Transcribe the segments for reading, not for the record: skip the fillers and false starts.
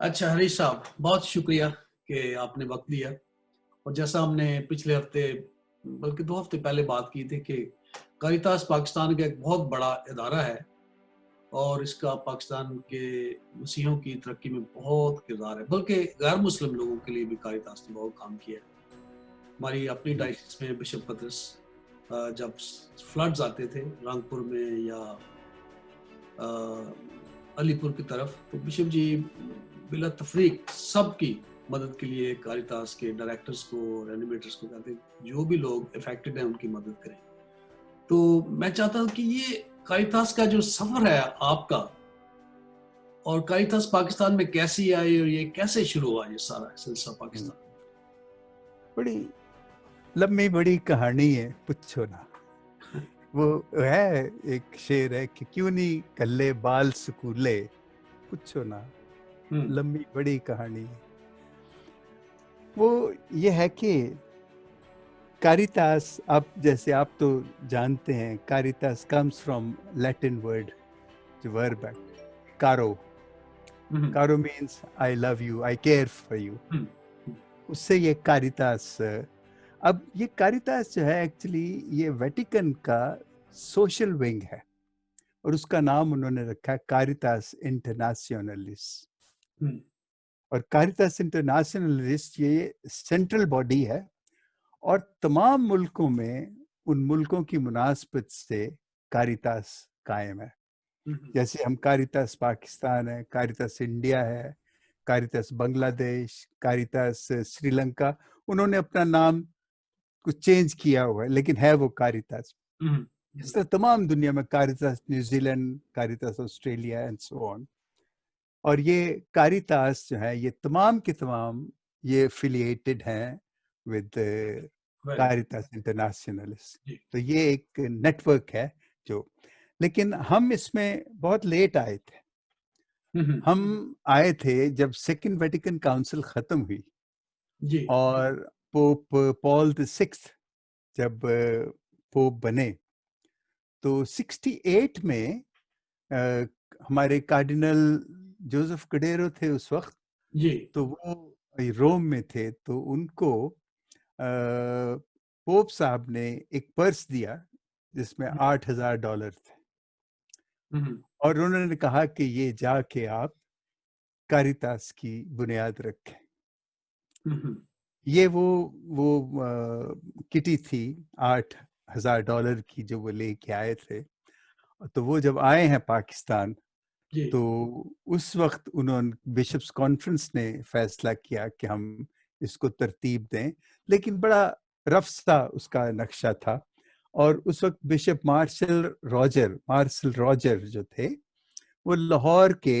अच्छा हरीश साहब, बहुत शुक्रिया कि आपने वक़्त दिया। और जैसा हमने पिछले हफ़्ते बल्कि 2 हफ़्ते पहले बात की थी कि कारितास पाकिस्तान का एक बहुत बड़ा इदारा है और इसका पाकिस्तान के मसीहों की तरक्की में बहुत किरदार है, बल्कि गैर मुस्लिम लोगों के लिए भी कारितास ने बहुत काम किया है। हमारी अपनी जी, डायसिस में बिशप पतरस जब फ्लड्स आते थे रंगपुर में या अ, अलीपुर की तरफ, तो बिशप जी बिला तफरीक सबकी मदद के लिए कारितास के डायरेक्टर्स को और एनिमेटर्स को कहते हैं जो भी लोग अफेक्टेड हैं उनकी मदद करें। तो मैं चाहता हूँ कि ये कारितास का जो सफर है आपका और कारितास पाकिस्तान में कैसी आई और ये कैसे शुरू हुआ ये सारा सिलसिला हुँ। पाकिस्तान। बड़ी लम्बी बड़ी कहानी है, पूछो ना। वो है, एक शेर है कि क्यों नहीं कल्ले बाल स्कूले, पूछो ना, हम्म। लम्बी बड़ी कहानी है। वो ये है कि कारितास, आप तो जानते हैं, Caritas comes from Latin word, जो वर्ब है, caro. Hmm. Caro means I love you, I care for you. Hmm. उससे ये कारितास। अब ये कारितास जो है एक्चुअली ये वेटिकन का सोशल विंग है, और उसका नाम उन्होंने रखा है कारितास इंटरनेशनलिस। हम्म। और कारितास इंटरनेशनलिस्ट ये सेंट्रल बॉडी है, और तमाम मुल्कों में उन मुल्कों की मुनासबत से कारितास कायम है। हम्म। जैसे हम कारितास पाकिस्तान है, कारितास इंडिया है, कारितास बांग्लादेश, कारितास श्रीलंका, उन्होंने अपना नाम कुछ चेंज किया हुआ है, लेकिन है वो कारितास। हम्म। इस तरह तमाम दुनिया में Caritas New Zealand, Caritas Australia and so on. और ये कारितास जो है ये तमाम के तमाम ये एफिलिएटेड हैं विद वेरी कारितास इंटरनेशनलिस्ट। जी। तो ये एक नेटवर्क है जो, लेकिन हम इसमें बहुत लेट आए थे। हम्म। हम आए थे जब सेकंड वेटिकन काउंसिल खत्म हुई, जी। और पोप पॉल द सिक्स्थ जब पोप बने, तो 68 में अ, हमारे कार्डिनल जोसेफ कडेरो थे उस वक्त। जी। तो वो रोम में थे, तो उनको पोप साहब ने एक पर्स दिया जिसमें $8,000 थे, हम्म। और उन्होंने कहा कि ये जाके आप कारितास की बुनियाद रखें। हम्म। ये वो किटी थी $8,000 की, जो वो लेके आए थे। तो वो जब आए हैं पाकिस्तान, जी। तो उस वक्त उन्होंने बिशप्स कॉन्फ्रेंस ने फैसला किया कि हम इसको तरतीब दें, लेकिन बड़ा रफ सा उसका नक्शा था। और उस वक्त बिशप मार्शल रॉजर जो थे, वो लाहौर के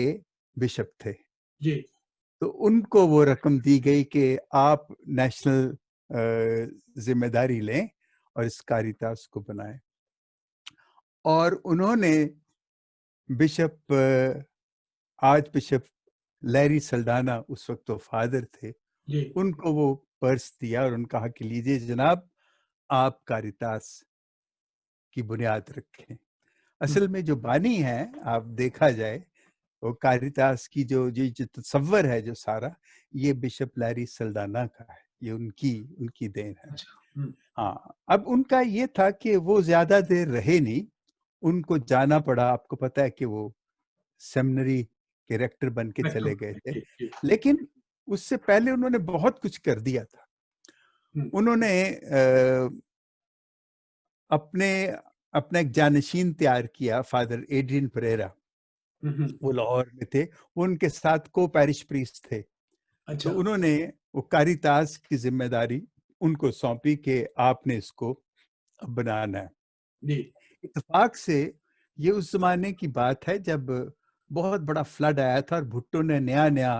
बिशप थे। जी। तो उनको वो रकम दी गई कि आप नेशनल जिम्मेदारी लें और इस कारितास को बनाएं। और उन्होंने bishop arch bishop Larry Saldanha, उस वक्त तो फादर थे, जी। उनको वो पर्स दिया और उन्होंने कहा कि लीजिए जनाब, आप कारितास की बुनियाद रखें। हम्म। असल में जो बानी है, आप देखा जाए, वो कारितास की जो तस्वर है जो सारा, ये बिशप लैरी सल्डाना का है, ये उनकी उनकी देन है। अच्छा। हम्म। हाँ, अब उनका ये था कि वो ज्यादा देर रहे नहीं, उनको जाना पड़ा। आपको पता है कि वो सेमिनरी के रेक्टर बन के चले गए थे, जी। जी। लेकिन उससे पहले उन्होंने बहुत कुछ कर दिया था। हम्म। उन्होंने अपने अपना एक जानशीन तैयार किया, फादर एड्रियन परेरा। हम्म। वो लाहौर में थे, वो उनके साथ को पैरिश प्रीस्ट थे। तो अच्छा। उन्होंने वो कारितास की जिम्मेदारी उनको सौंपी कि आपने इसको अब बनाना है। जी। इत्तेफाक से ये उस जमाने की बात है जब बहुत बड़ा फ्लड आया था और भुट्टो ने नया नया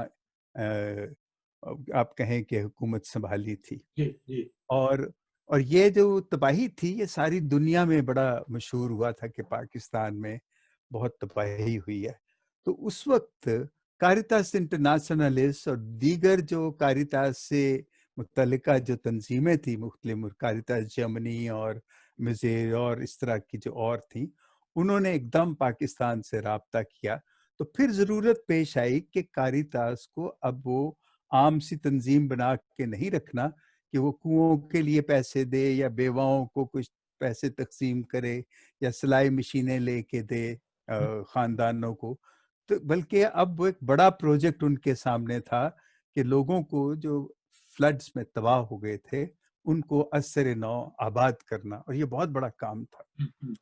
आप कहें कि हुकूमत संभाली थी। जी। जी। और और ये जो तबाही थी, ये सारी दुनिया में बड़ा मशहूर हुआ था कि पाकिस्तान में बहुत तबाही हुई है। तो उस वक्त कारितास इंटरनेशनलिस्ट और दीगर जो कारितास से मुतल्लिका जो तंजीमें थी, मुख्तलिफ कारितास जर्मनी और मिज़र और इस तरह की जो और थी, उन्होंने एकदम पाकिस्तान से राब्ता किया। तो फिर जरूरत पेश आई कि कारितास को अब वो आम सी तंजीम बना के नहीं रखना कि वो कुओं के लिए पैसे दे या बेवाओं को कुछ पैसे तकसीम करे या सिलाई मशीनें लेके दे खानदानों को, तो बल्कि अब वो एक बड़ा प्रोजेक्ट उनके सामने था कि लोगों को जो फ्लड्स में तबाह हो गए थे उनको असर नौ आबाद करना, और ये बहुत बड़ा काम था।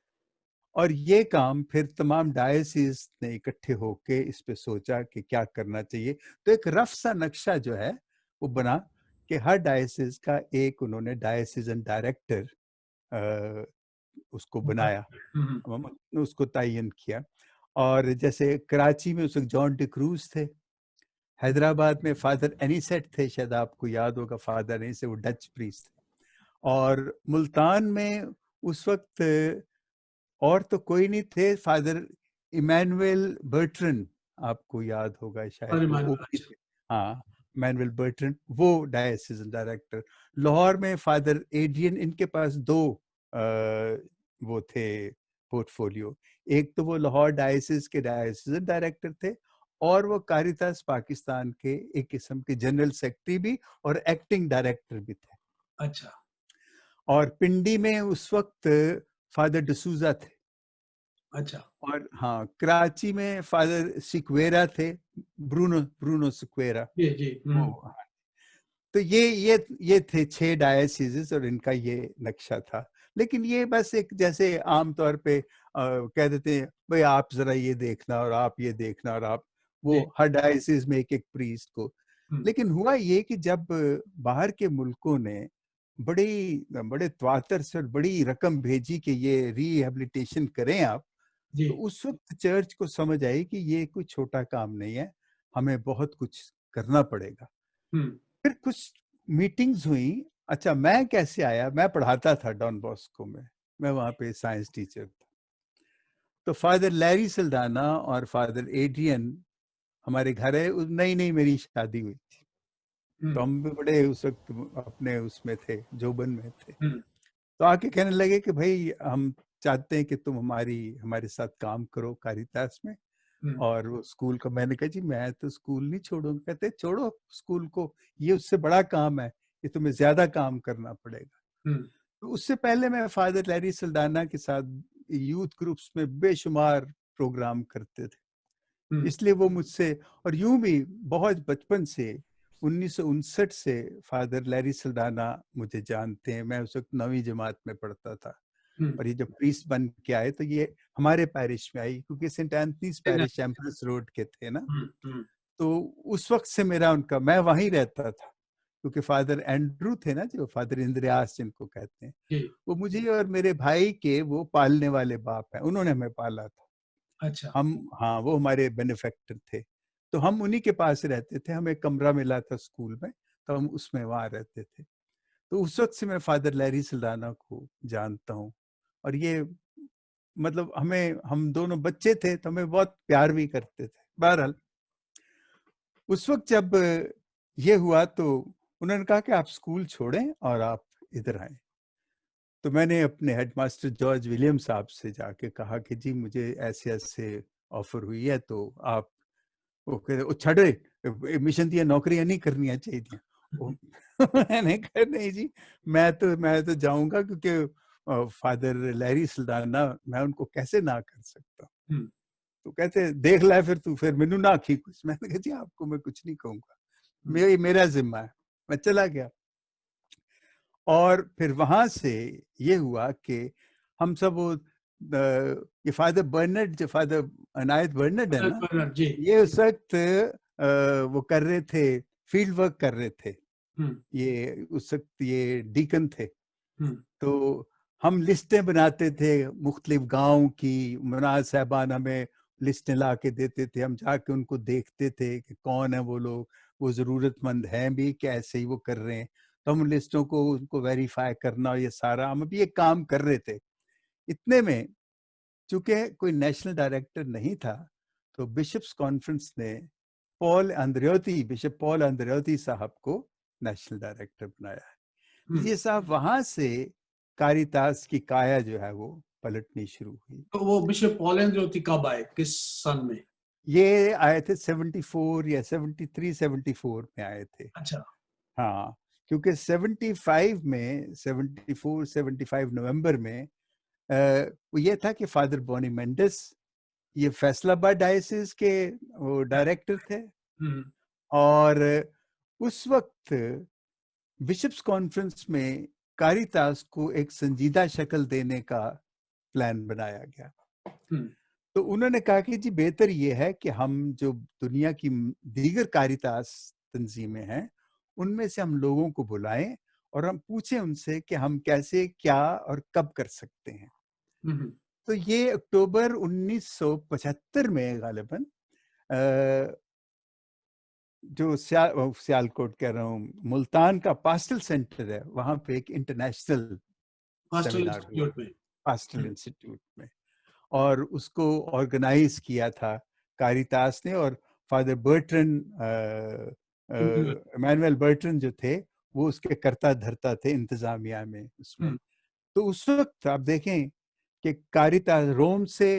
और ये काम फिर तमाम डायसिस ने इकट्ठे होके इस पे सोचा कि क्या करना चाहिए। तो एक रफ सा नक्शा जो है वो बना कि हर डायसिस का एक उन्होंने डायसिजन डायरेक्टर उसको बनाया, उसको तयन किया। और जैसे कराची में उस वक्त जॉन डिक्रूज थे, हैदराबाद में फादर एनीसेट थे, शायद आपको याद होगा फादर एनीसेट, वो डच प्रीस्ट थे। और मुल्तान में उस वक्त और तो कोई नहीं थे, फादर इमैनुअल बर्ट्रन, आपको याद होगा शायद, वो ओपी थे। हाँ, इमैनुअल बर्ट्रन, वो डायसिजन डायरेक्टर। लाहौर में फादर एड्रियन, इनके पास दो वो थे पोर्टफोलियो, एक तो वो लाहौर डायसिस के डायसिजन डायरेक्टर थे और वो कारितास पाकिस्तान के एक किस्म के जनरल सेक्रेटरी भी और एक्टिंग डायरेक्टर भी थे। अच्छा। और पिंडी में उस वक्त फादर डिसूजा थे। अच्छा। और हाँ, कराची में फादर सिक्वेरा थे, ब्रूनो ब्रूनो सिक्वेरा। जी जी। हाँ। तो ये थे 6 डायसिस और इनका ये नक्शा था। लेकिन ये बस एक जैसे आमतौर पे कह देते हैं भाई आप जरा ये देखना और आप ये देखना और आप, वो हर डायसिस में एक प्रीस्ट को। लेकिन हुआ ये कि जब बाहर के मुल्कों ने बड़े त्वातर से और बड़ी रकम भेजी कि ये रिहेबिलिटेशन करें आप, तो उस वक्त चर्च को समझ आई कि ये कोई छोटा काम नहीं है, हमें बहुत कुछ करना पड़ेगा। फिर कुछ मीटिंग्स हुई। अच्छा, मैं कैसे आया, मैं पढ़ाता था डॉन बॉस्को में, मैं वहाँ पे साइंस टीचर था। तो फादर लैरी सल्डाना और फादर एड्रियन हमारे घर है, नई नई मेरी शादी हुई थी, तो हम भी बड़े उस वक्त अपने उसमें थे, जोबन में थे। तो आके कहने लगे कि भाई हम चाहते हैं कि तुम हमारे साथ काम करो कारितास में और वो स्कूल का। मैंने कहा जी मैं तो स्कूल नहीं छोड़ूंगा। कहते छोड़ो स्कूल को, ये उससे बड़ा काम है, ये तुम्हें ज्यादा काम करना पड़ेगा। तो उससे पहले मैं फादर लैरी सल्डाना के साथ यूथ ग्रुप्स में बेशुमार प्रोग्राम करते थे, इसलिए वो मुझसे, और यूं भी बहुत बचपन से 1959 से फादर लैरी सल्डाना मुझे जानते हैं। मैं उस वक्त 9वीं जमात में पढ़ता था और ये जब प्रीस्ट बन के आए तो ये हमारे पैरिश में आई, क्योंकि Saint Anthony's parish Empress road के थे ना। तो उस वक्त से मेरा उनका, मैं वहीं रहता था, क्योंकि फादर एंड्रू थे ना, जो फादर इंद्रियास जिनको कहते हैं, वो मुझे और मेरे भाई के वो पालने वाले बाप हैं, उन्होंने हमें पाला था। अच्छा। हाँ, वो हमारे बेनिफेक्टर थे, तो हम उन्हीं के पास रहते थे। हमें कमरा मिला था स्कूल में, तो हम उसमें वहां रहते थे। तो उस वक्त से मैं फादर लैरी सल्डाना को जानता हूँ। और ये मतलब हम दोनों बच्चे थे तो हमें बहुत प्यार भी करते थे। बहरहाल उस वक्त जब ये हुआ तो उन्होंने कहा कि आप स्कूल छोड़ें और आप इधर आए। तो मैंने अपने हेडमास्टर जॉर्ज विलियम साहब से जाके कहा कि जी मुझे ऐसे ऐसे ऑफर हुई है, तो आप, वो कहते वो छड़े मिशन दिया नौकरियां नहीं करनी चाहिए। मैंने कहा नहीं जी, मैं तो जाऊंगा, क्योंकि फादर लैरी सल्डाना, मैं उनको कैसे ना कर सकता। तो कहते देख ला फिर तू, फिर मैनू ना आखी कुछ। मैंने कहा जी आपको मैं कुछ नहीं कहूंगा, मेरा जिम्मा है। मैं चला गया और फिर वहां से ये हुआ कि हम सब वो ये फादर बर्नर्ड, जो फादर अनायत बर्नर्ड है ना, ये उस वक्त वो कर रहे थे, फील्ड वर्क कर रहे थे। ये उस वक्त ये डीकन थे। तो हम लिस्टें बनाते थे मुख्तलिफ गांव की, मनाज साहबान हमें लिस्टें ला के देते थे, हम जाके उनको देखते थे कि कौन है वो लोग, वो ज़रूरतमंद हैं भी क्या, ऐसे ही वो कर रहे हैं। तो हम लिस्टों को उनको वेरीफाई करना और ये सारा हम अभी ये काम कर रहे थे। इतने में चूंकि कोई नेशनल डायरेक्टर नहीं था, तो बिशप्स कॉन्फ्रेंस ने बिशप पॉल अंद्रयोती साहब को नेशनल डायरेक्टर बनाया है। ये साहब वहां से कारितास की काया जो है वो पलटनी शुरू हुई। तो वो बिशप पॉल एंड्रयूती कब आए, किस सन में? ये आए थे 74 या 73 74 में आए थे। अच्छा। हाँ, क्योंकि 75 में 74 75 नवंबर में वो ये था कि फादर बॉनी मेंडिस ये फैसलाबाद डायसिस के वो डायरेक्टर थे, हम्म। और उस वक्त बिशप्स कॉन्फ्रेंस में कारितास को एक संजीदा शक्ल देने का प्लान बनाया गया। हम्म। तो उन्होंने कहा कि जी बेहतर ये है कि हम जो दुनिया की दीगर कारितास तंजीमें हैं उनमें से हम लोगों को बुलाएं और हम पूछें उनसे कि हम कैसे, क्या और कब कर सकते हैं। हम्म। तो ये अक्टूबर 1975 में गालिबन जो सियालकोट कह रहा हूँ, मुल्तान का पास्टल सेंटर है, वहां पे एक इंटरनेशनल पास्टल सेमिनार हुआ, इंस्टीट्यूट में। पास्टल हम्म। इंस्टीट्यूट में, और उसको ऑर्गेनाइज किया था कारितास ने। और फादर बर्ट्रन, हम्म। इमैनुअल बर्ट्रन जो थे, वो उसके कर्ता धर्ता थे इंतजामिया में उसमें। हम्म। तो उस वक्त आप देखें कि कारितास रोम से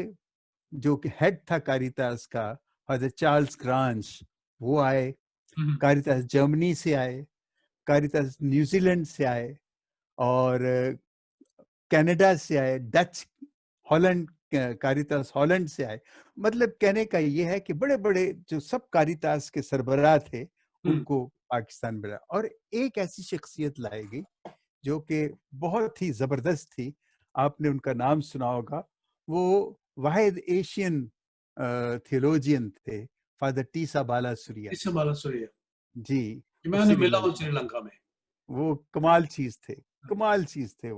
जो कि हेड था कारितास का, फादर चार्ल्स ग्रांज, वो आए। हम्म। कारितास जर्मनी से आए, कारितास न्यूजीलैंड से आए, और कनाडा से आए, डच, हॉलैंड, कारितास हॉलैंड से आए। मतलब कहने का ये है कि बड़े बड़े जो सब कारितास के सरबराह थे हम्म। उनको पाकिस्तान में लाया। और एक ऐसी शख्सियत लाई गई जो कि बहुत ही जबरदस्त थी, आपने उनका नाम सुना होगा, वो वाहिद एशियन थियोलॉजियन थे, फादर टीसा बालासुरिया इससे बाला सूर्य जी, कि वो मैं उन्हें मिला हूँ श्रीलंका। श्रीलंका में। वो कमाल चीज थे, कमाल चीज थे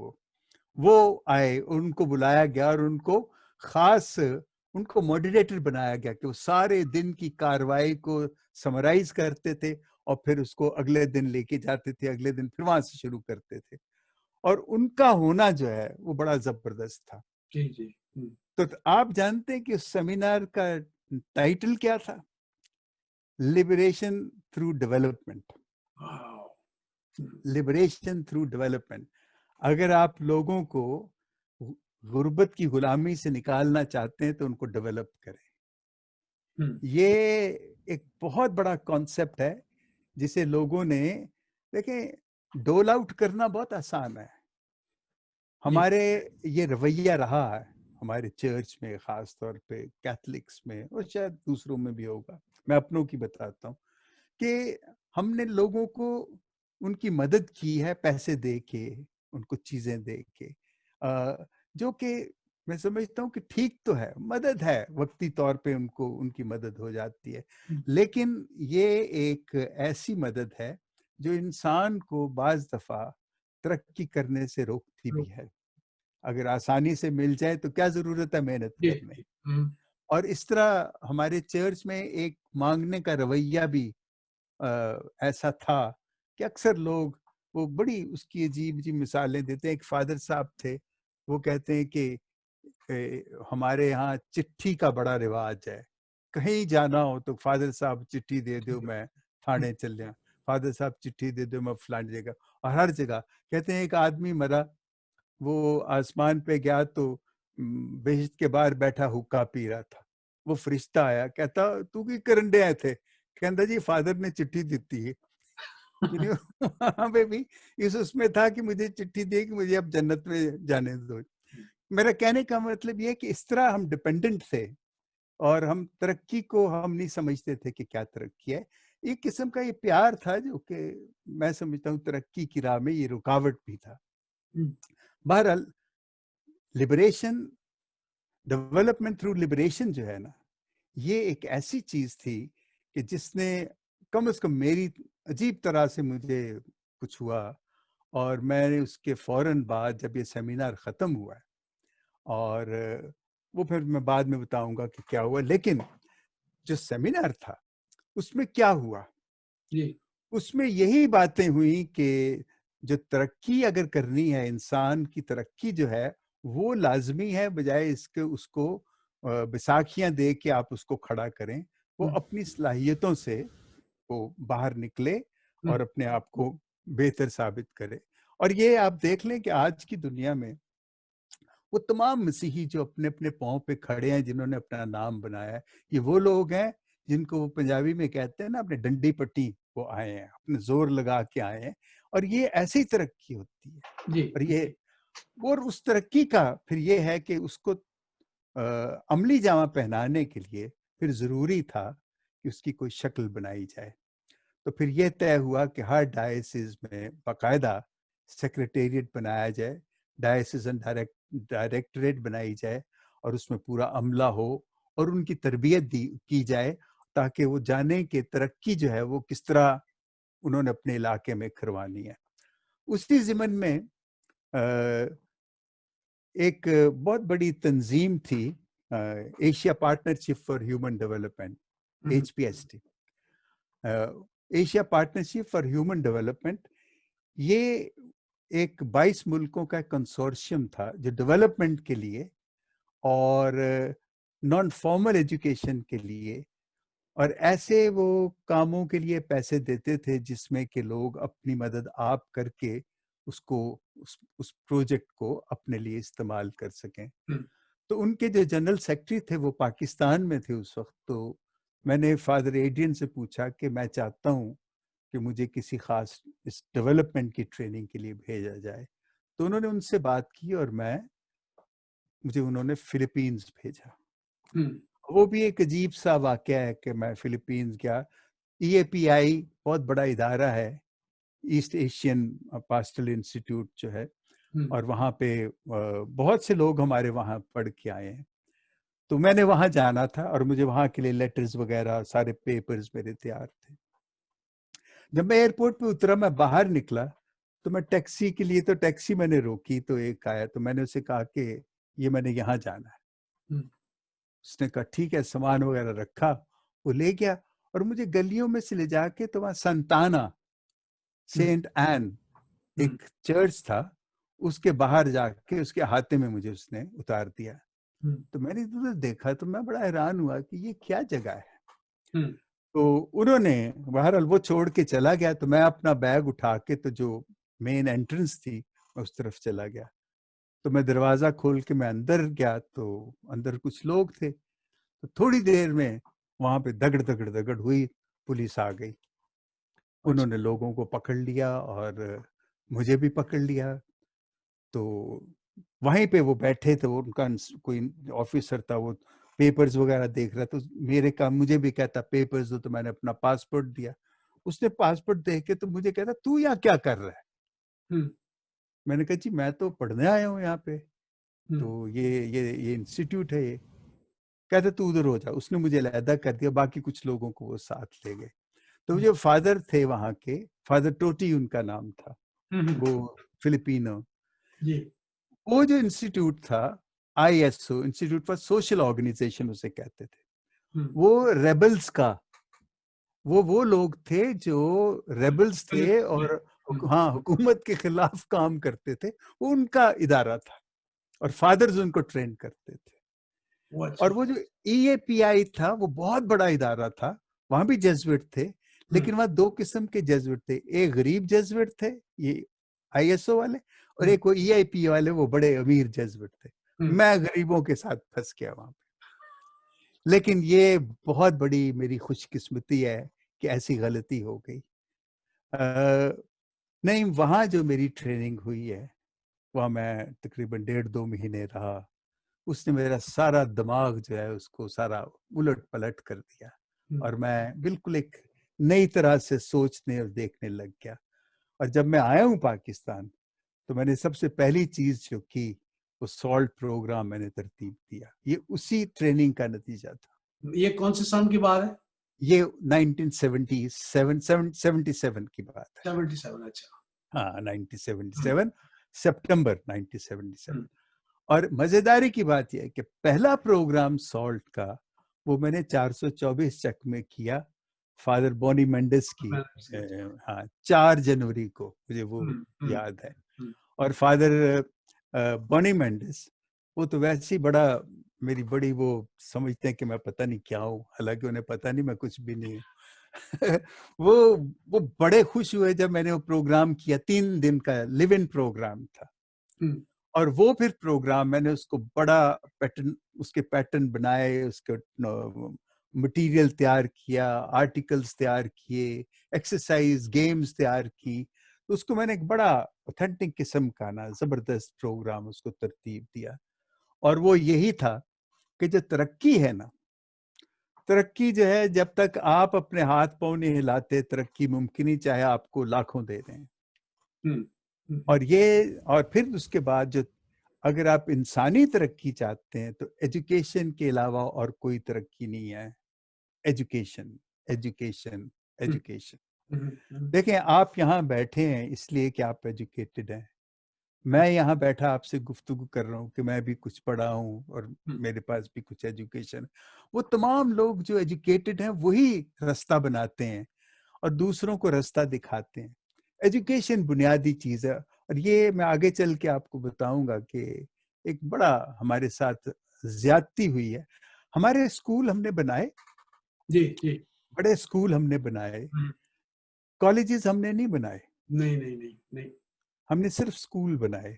वो आए, उनको बुलाया गया और उनको खास उनको मॉडरेटर बनाया गया कि वो सारे दिन की कार्रवाई को समराइज करते थे और फिर उसको अगले दिन लेके जाते थे, अगले दिन फिर वहां से शुरू करते थे। और उनका होना जो है वो बड़ा जबरदस्त था। जी जी। तो आप जानते हैं कि उस सेमिनार का टाइटल क्या था? Liberation through development. वाह। Liberation through development. अगर आप लोगों को गुर्बत की गुलामी से निकालना चाहते हैं तो उनको डेवलप करें। ये एक बहुत बड़ा कॉन्सेप्ट है जिसे लोगों ने, देखें, डोल आउट करना बहुत आसान है। जी। हमारे ये रवैया रहा है हमारे चर्च में, खास तौर पे कैथलिक्स में, और शायद दूसरों में भी होगा, मैं अपनों की बताता हूँ, कि हमने लोगों को उनकी मदद की है पैसे दे के, उनको चीजें दे के, जो कि मैं समझता हूँ कि ठीक तो है, मदद है, वक्ती तौर पे उनको उनकी मदद हो जाती है। लेकिन ये एक ऐसी मदद है जो इंसान को बाज दफा तरक्की करने से रोकती भी है। अगर आसानी से मिल जाए तो क्या जरूरत है मेहनत जी करने। जी। और इस तरह हमारे चर्च में एक मांगने का रवैया भी ऐसा था कि अक्सर लोग, वो बड़ी उसकी अजीब अजीब मिसालें देते हैं। एक फादर साहब थे, वो कहते हैं कि हमारे यहाँ चिट्ठी का बड़ा रिवाज है, कहीं जाना हो तो फादर साहब चिट्ठी दे दो, मैं थाने चल जाऊं, फादर साहब चिट्ठी दे दो, मैं फलानी जगह। और हर जगह कहते हैं एक आदमी मरा, वो आसमान पे गया तो बेहिश्त के बाहर बैठा हुक्का पी रहा था। वो फरिश्ता आया, कहता तू की करंडे आए थे? कहता जी फादर ने चिट्ठी दी थी। वहां पे भी इस उसमें था कि मुझे चिट्ठी दी कि मुझे अब जन्नत में जाने दो। मेरा कहने का मतलब ये है कि इस तरह हम डिपेंडेंट थे और हम तरक्की को हम नहीं समझते थे कि क्या तरक्की है। एक किस्म का ये प्यार था जो कि मैं समझता हूँ तरक्की की राह में ये रुकावट भी था। बहरहाल, लिबरेशन, डेवलपमेंट थ्रू लिबरेशन जो है ना, ये एक ऐसी चीज थी कि जिसने कम से कम मेरी अजीब तरह से मुझे कुछ हुआ। और मैंने उसके फौरन बाद जब ये सेमिनार ख़त्म हुआ, और वो फिर मैं बाद में बताऊंगा कि क्या हुआ, लेकिन जो सेमिनार था उसमें क्या हुआ, जी। उसमें यही बातें हुई कि जो तरक्की अगर करनी है, इंसान की तरक्की जो है वो लाजमी है, बजाय इसके उसको बैसाखियां दे के आप उसको खड़ा करें। वो अपनी सलाहियतों से वो बाहर निकले और अपने आप को बेहतर साबित करे। और ये आप देख लें कि आज की दुनिया में वो तमाम मसीही जो अपने अपने पाँव पे खड़े हैं, जिन्होंने अपना नाम बनाया है, ये वो लोग हैं जिनको वो पंजाबी में कहते हैं ना, अपने डंडी पट्टी वो आए हैं, अपने जोर लगा के आए हैं, और ये ऐसे ही तरक्की होती है। जी और ये और उस तरक्की का फिर ये है कि उसको अमली जामा पहनाने के लिए फिर ज़रूरी था कि उसकी कोई शक्ल बनाई जाए। तो फिर ये तय हुआ कि हर डायसिस में बाकायदा सेक्रेटेरिएट बनाया जाए, डायसिसन डायरेक्टरेट बनाई जाए, और उसमें पूरा अमला हो और उनकी तरबियत दी की जाए, ताकि वो जाने कि तरक्की जो है वो किस तरह उन्होंने अपने इलाके में करवानी है। उसी ज़िमन में एक बहुत बड़ी तंजीम थी, Asia partnership for human development, HPST, Asia partnership for human development. ये एक 22 मुल्कों का कंसोर्शियम था जो डेवलपमेंट के लिए और नॉन फॉर्मल एजुकेशन के लिए और ऐसे वो कामों के लिए पैसे देते थे जिसमें कि लोग अपनी मदद आप करके उसको उस प्रोजेक्ट को अपने लिए इस्तेमाल कर सकें। तो उनके जो जनरल सेक्रेटरी थे वो पाकिस्तान में थे उस वक्त। तो मैंने फादर एड्रियन से पूछा कि मैं चाहता हूँ कि मुझे किसी खास इस डेवलपमेंट की ट्रेनिंग के लिए भेजा जाए। तो उन्होंने उनसे बात की और मुझे उन्होंने फिलीपींस भेजा। वो भी एक अजीब सा वाकया है कि मैं फिलीपींस गया। EAPI बहुत बड़ा इदारा है, ईस्ट एशियन पास्टल इंस्टीट्यूट जो है, और वहाँ पे बहुत से लोग हमारे वहाँ पढ़ के आए हैं। तो मैंने वहाँ जाना था और मुझे वहाँ के लिए लेटर्स वगैरह सारे पेपर्स मेरे तैयार थे। जब मैं एयरपोर्ट पे उतरा, मैं बाहर निकला तो मैं टैक्सी के लिए, तो टैक्सी मैंने रोकी, तो एक आया, तो मैंने उसे कहा कि ये मैंने यहाँ जाना है। उसने कहा ठीक है, सामान वगैरह रखा, वो ले गया और मुझे गलियों में से ले जाके तो वहाँ संताना सेंट एन एक चर्च था, उसके बाहर जाके उसके हाथे में मुझे उसने उतार दिया। तो मैंने इधर देखा तो मैं बड़ा हैरान हुआ कि ये क्या जगह है। तो उन्होंने बहरहाल वो छोड़ के चला गया, तो मैं अपना बैग उठा के तो जो मेन एंट्रेंस थी मैं उस तरफ चला गया। तो मैं दरवाजा खोल के मैं अंदर गया तो अंदर कुछ लोग थे। तो थोड़ी देर में वहां पे दगड़ दगड़ दगड़ हुई, पुलिस आ गई। उन्होंने लोगों को पकड़ लिया और मुझे भी पकड़ लिया। तो वहीं पे वो बैठे थे, वो उनका कोई ऑफिसर था, वो पेपर्स वगैरह देख रहा। तो मेरे काम मुझे भी कहता पेपर्स दो, तो मैंने अपना पासपोर्ट दिया। उसने पासपोर्ट देख के तो मुझे कहता तू यहाँ क्या कर रहा है। मैंने कहा जी मैं तो पढ़ने आया हूँ यहाँ पे, तो ये इंस्टीट्यूट है ये। कहते तू उधर हो जा। उसने मुझे अलहदा कर दिया, बाकी कुछ लोगों को वो साथ ले गए। तो जो फादर थे वहाँ के, फादर टोटी उनका नाम था, वो फिलिपिनो। वो जो इंस्टीट्यूट था, ISO, institute for social organization उसे कहते थे, वो रेबल्स का, वो लोग थे जो रेबल्स थे और हाँ हुकूमत के खिलाफ काम करते थे, वो उनका इदारा था और फादर्स उनको ट्रेन करते थे। और वो जो EAPI था वो बहुत बड़ा इदारा था, वहां भी जेजुइट थे, लेकिन वहां दो किस्म के जेजुइट थे। एक गरीब जेजुइट थे, ये ISO वाले, और एक वो EIP वाले, वो बड़े अमीर जेजुइट थे। मैं गरीबों के साथ फंस गया वहां पे। लेकिन ये बहुत बड़ी मेरी खुशकिस्मती है कि ऐसी गलती हो गई। नहीं, वहाँ जो मेरी ट्रेनिंग हुई है, वहाँ मैं तकरीबन 1.5-2 महीने रहा। उसने मेरा सारा दिमाग जो है उसको सारा उलट पलट कर दिया और मैं बिल्कुल एक नई तरह से सोचने और देखने लग गया। और जब मैं आया हूँ पाकिस्तान, तो मैंने सबसे पहली चीज जो की वो सॉल्ट प्रोग्राम मैंने तरतीब दिया। ये उसी ट्रेनिंग का नतीजा था। ये कौन से सन की बात है? ये 1977 की बात है। 77, अच्छा। हाँ, 1977, सितंबर 1977। और मजेदारी की बात यह है कि पहला प्रोग्राम सॉल्ट का वो मैंने 424 चक में किया, फादर बॉनी मेंडेस की, हाँ, 4 जनवरी को, मुझे वो याद है। और फादर बॉनी मेंडेस, वो तो वैसे ही बड़ा मेरी बड़ी वो समझते हैं कि मैं पता नहीं क्या हूँ, हालांकि उन्हें पता नहीं मैं कुछ भी नहीं हूँ। वो बड़े खुश हुए जब मैंने वो प्रोग्राम किया। 3 दिन का लिव इन प्रोग्राम था। और वो फिर प्रोग्राम मैंने उसको बड़ा पैटर्न, उसके पैटर्न बनाए, उसके मटेरियल तैयार किया, आर्टिकल्स तैयार किए, एक्सरसाइज गेम्स तैयार की। तो उसको मैंने एक बड़ा ऑथेंटिक किस्म का ना जबरदस्त प्रोग्राम उसको तरतीब दिया। और वो यही था कि जो तरक्की है ना, तरक्की जो है, जब तक आप अपने हाथ पांव नहीं हिलाते तरक्की मुमकिन ही, चाहे आपको लाखों दे दें। हम्म, हम्म, और ये, और फिर उसके बाद जो, अगर आप इंसानी तरक्की चाहते हैं तो एजुकेशन के अलावा और कोई तरक्की नहीं है। एजुकेशन, एजुकेशन, हम्म, एजुकेशन। हम्म, देखें, आप यहाँ बैठे हैं इसलिए कि आप एजुकेटेड हैं। मैं यहाँ बैठा आपसे गुफ्तगू कर रहा हूँ कि मैं भी कुछ पढ़ा हूँ और हम्म, मेरे पास भी कुछ एजुकेशन। वो तमाम लोग जो एजुकेटेड हैं वही रास्ता बनाते हैं और दूसरों को रास्ता दिखाते हैं। एजुकेशन बुनियादी चीज़ है। और ये मैं आगे चल के आपको बताऊंगा कि एक बड़ा हमारे साथ ज्यादती हुई है। हमारे स्कूल हमने बनाए, जी जी। बड़े स्कूल हमने बनाए, हम्म, कॉलेजेस हमने नहीं बनाए, नहीं नहीं नहीं नहीं। हमने सिर्फ स्कूल बनाए।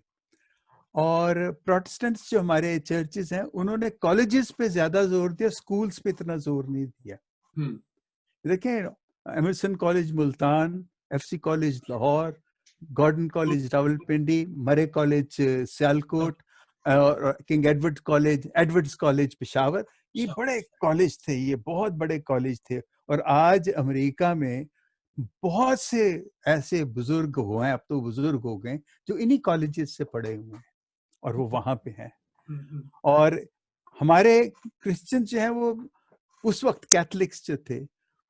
और प्रोटेस्टेंट्स जो हमारे चर्चेस हैं उन्होंने कॉलेजेस पे ज्यादा जोर दिया, स्कूल्स पे इतना जोर नहीं दिया। हम्म, देखें, Emerson college Multan, FC college Lahore, Gordon college Rawalpindi, Murray college Sialkot और King Edward college, Edwardes college Peshawar, ये बड़े कॉलेज थे, ये बहुत बड़े कॉलेज थे। और आज अमेरिका में बहुत से ऐसे बुजुर्ग हुए हैं, अब तो बुजुर्ग हो गए, जो इन्हीं कॉलेजेस से पढ़े हुए हैं और वो वहां पे हैं। हम्म, और हमारे क्रिश्चियन जो हैं वो उस वक्त कैथलिक्स जो थे,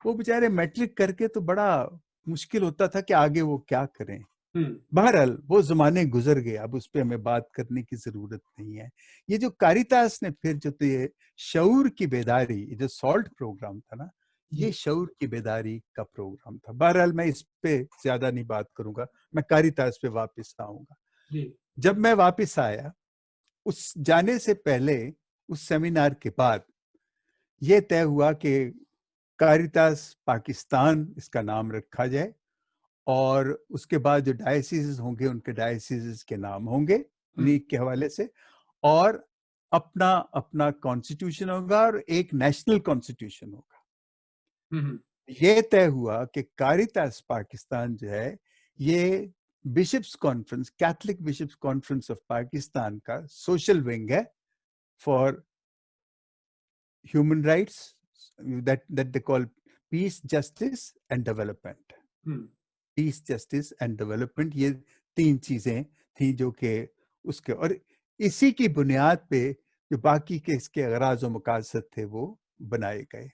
वो बेचारे मैट्रिक करके तो बड़ा मुश्किल होता था कि आगे वो क्या करें। हम्म, बहरहाल वो जमाने गुजर गए, अब उस पर हमें बात करने की जरूरत नहीं है। ये जो कारितास ने फिर जो, तो ये शऊर की बेदारी, ये जो सॉल्ट प्रोग्राम था ना, ये शऊर की बेदारी का प्रोग्राम था। बहरहाल मैं इस पे ज्यादा नहीं बात करूंगा, मैं कारितास पे वापस आऊंगा। जी। जब मैं वापस आया, उस जाने से पहले, उस सेमिनार के बाद ये तय हुआ कि कारितास पाकिस्तान इसका नाम रखा जाए और उसके बाद जो डायसिस होंगे उनके डायसिस के नाम होंगे उन्हीं के हवाले से, और अपना अपना कॉन्स्टिट्यूशन होगा और एक नेशनल कॉन्स्टिट्यूशन होगा। हम्म, ये तय हुआ कि कारितास पाकिस्तान जो है, ये bishops conference, Catholic bishops conference of Pakistan का सोशल विंग है for human rights, that they call peace, justice and development. Hmm, peace, justice and development, ये तीन चीजें थी जो कि उसके, और इसी की बुनियाद पे जो बाकी के इसके अगराज और मकासद थे वो बनाए गए।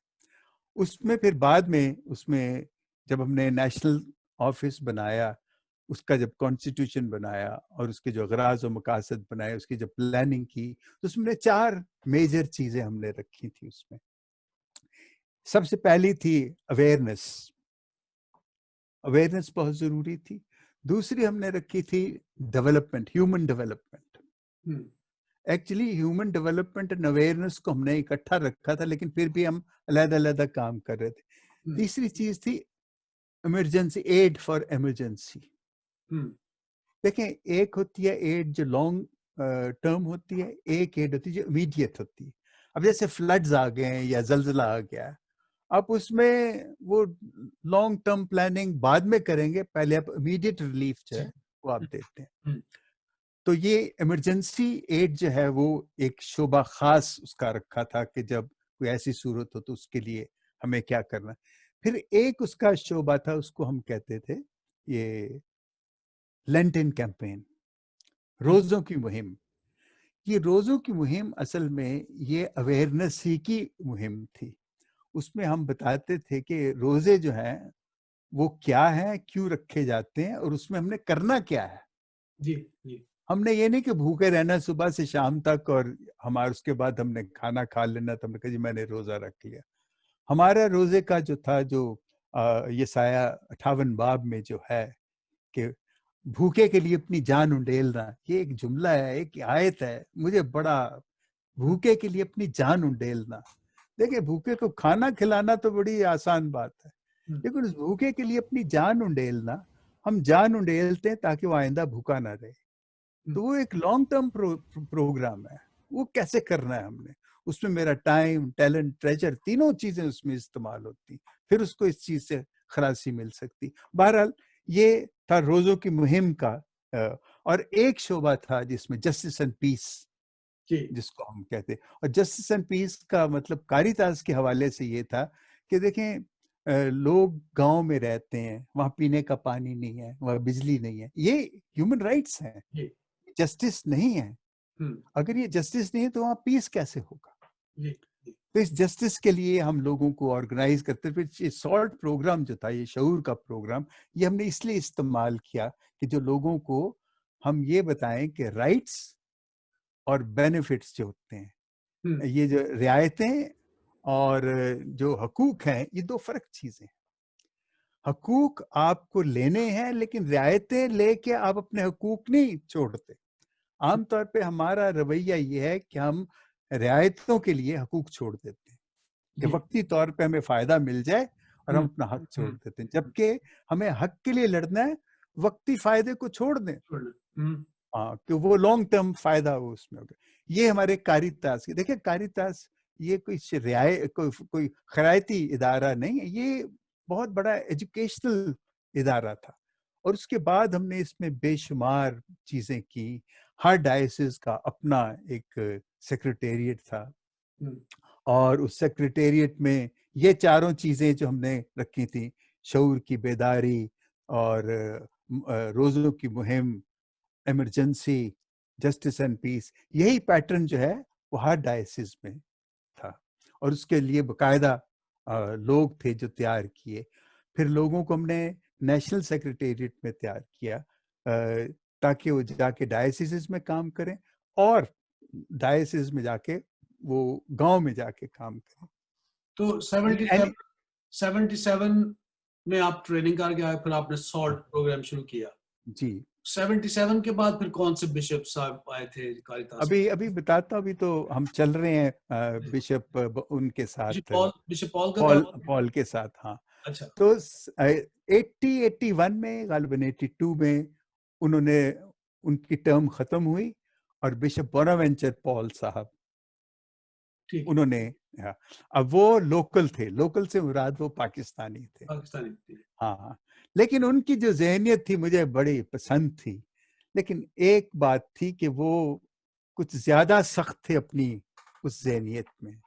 उसमें फिर बाद में, उसमें जब हमने नेशनल ऑफिस बनाया, उसका जब कॉन्स्टिट्यूशन बनाया और उसके जो अगराज और मकासद बनाए, उसकी जब प्लानिंग की, तो उसमें 4 मेजर चीजें हमने रखी थी उसमें। सबसे पहली थी अवेयरनेस, अवेयरनेस बहुत जरूरी थी। दूसरी हमने रखी थी development, human development. Hmm, actually human development and awareness को हमने इकट्ठा रखा था, लेकिन फिर भी हम अलग-अलग काम कर रहे थे। हम्म, तीसरी चीज थी इमरजेंसी एड फॉर इमरजेंसी। हम्म, देखें, एक होती है एड जो लॉन्ग टर्म होती है, एक एड होती है जो इमीडिएट होती है। अब जैसे फ्लड्स आ गए या जलजिला आ गया, आप उसमें वो लॉन्ग टर्म प्लानिंग बाद में करेंगे, पहले आप इमीडिएट रिलीफ जो है वो आप देते हैं। हम्म, तो ये इमरजेंसी एड जो है वो एक शोबा खास उसका रखा था कि जब कोई ऐसी सूरत हो तो उसके लिए हमें क्या करना। फिर एक उसका शोबा था, उसको हम कहते थे ये लेंटिन कैंपेन, रोजों की मुहिम। ये रोजों की मुहिम असल में ये अवेयरनेस ही की मुहिम थी। उसमें हम बताते थे कि रोजे जो हैं वो क्या है, क्यों रखे जाते हैं और उसमें हमने करना क्या है। जी जी। हमने ये नहीं कि भूखे रहना सुबह से शाम तक और हमारे उसके बाद हमने खाना खा लेना, तो हमने कहा जी मैंने रोजा रख लिया। हमारा रोजे का जो था, जो यसाया 58 बाब में जो है कि भूखे के लिए अपनी जान उंडेलना, ये एक जुमला है, एक आयत है, मुझे बड़ा, भूखे के लिए अपनी जान उंडेलना। देखिए, भूखे को खाना खिलाना तो बड़ी आसान बात है, हम्म, लेकिन उस भूखे के लिए अपनी जान उंडेलना, हम जान उंडेलते हैं ताकि वो आइंदा भूखा ना रहे। तो वो एक लॉन्ग टर्म प्रोग्राम है, वो कैसे करना है हमने, उसमें मेरा टाइम, टैलेंट, ट्रेजर, तीनों चीजें उसमें इस्तेमाल होती, फिर उसको इस चीज से खलासी मिल सकती। बहरहाल ये था रोजों की मुहिम का। और एक शोबा था जिसमें जस्टिस एंड पीस, जिसको हम कहते हैं, और जस्टिस एंड पीस का मतलब कारितास के हवाले से ये था कि देखें, लोग गांव में रहते हैं, वहां पीने का पानी नहीं है, वहां बिजली नहीं है, ये ह्यूमन राइट्स हैं, जस्टिस नहीं है। अगर ये जस्टिस नहीं है तो वहां पीस कैसे होगा? तो इस जस्टिस के लिए हम लोगों को ऑर्गेनाइज करते, फिर ये सॉल्ट प्रोग्राम जो था, ये शऊर का प्रोग्राम, ये हमने इसलिए इस्तेमाल किया कि जो लोगों को हम ये बताएं कि राइट्स और बेनिफिट्स जो होते हैं, ये जो रियायतें और जो हकूक हैं, ये दो फर्क चीजें हैं। हकूक आपको लेने हैं, लेकिन रियायतें लेके आप अपने हकूक नहीं छोड़ते। आमतौर पे हमारा रवैया ये है कि हम रियायतों के लिए हकूक छोड़ देते हैं कि वक्ती तौर पे हमें फायदा मिल जाए और हम अपना हक छोड़ देते हैं, जबकि हमें हक के लिए लड़ना है, वक्ती फायदे को छोड़ दें। हाँ, कि वो लॉन्ग टर्म फायदा हो उसमें होगा। ये हमारे कारितास की, देखिए कारितास ये कोई कोई खरायती इदारा नहीं है, ये बहुत बड़ा एजुकेशनल इदारा था। और उसके बाद हमने इसमें बेशुमार चीजें की। हर डायसिस का अपना एक सेक्रेटेरिएट था, और उस सेक्रेटेरिएट में ये चारों चीजें जो हमने रखी थी, शऊर की बेदारी और रोजों की मुहिम, इमरजेंसी, जस्टिस एंड पीस, यही पैटर्न जो है वो हर डायसिस में था। और उसके लिए बकायदा लोग थे जो तैयार किए। फिर लोगों को हमने नेशनल सेक्रेटेरिएट में तैयार किया, ताकि वो जाके डायसिस में काम करें, और डायसिस में जाके वो गांव में जाके काम करें। तो 77 में आप ट्रेनिंग करके आए, फिर आपने सॉल्ट प्रोग्राम शुरू किया जी। 77 के बाद फिर कौन से बिशप साहब आए थे कारितास? अभी बताता, अभी तो हम चल रहे हैं बिशप उनके साथ, बिशप पॉल का पॉल दौर? पॉल के साथ। हाँ, अच्छा। तो 81 में, गालिबन 82 में उन्होंने, उनकी टर्म खत्म हुई, और बिशप बोनावेंचर पॉल साहब उन्होंने, हाँ, अब वो लोकल थे, लोकल से मुराद वो पाकिस्तानी थे। हाँ, लेकिन उनकी जो ज़हनियत थी मुझे बड़ी पसंद थी, लेकिन एक बात थी कि वो कुछ ज्यादा सख्त थे अपनी उस ज़हनियत में।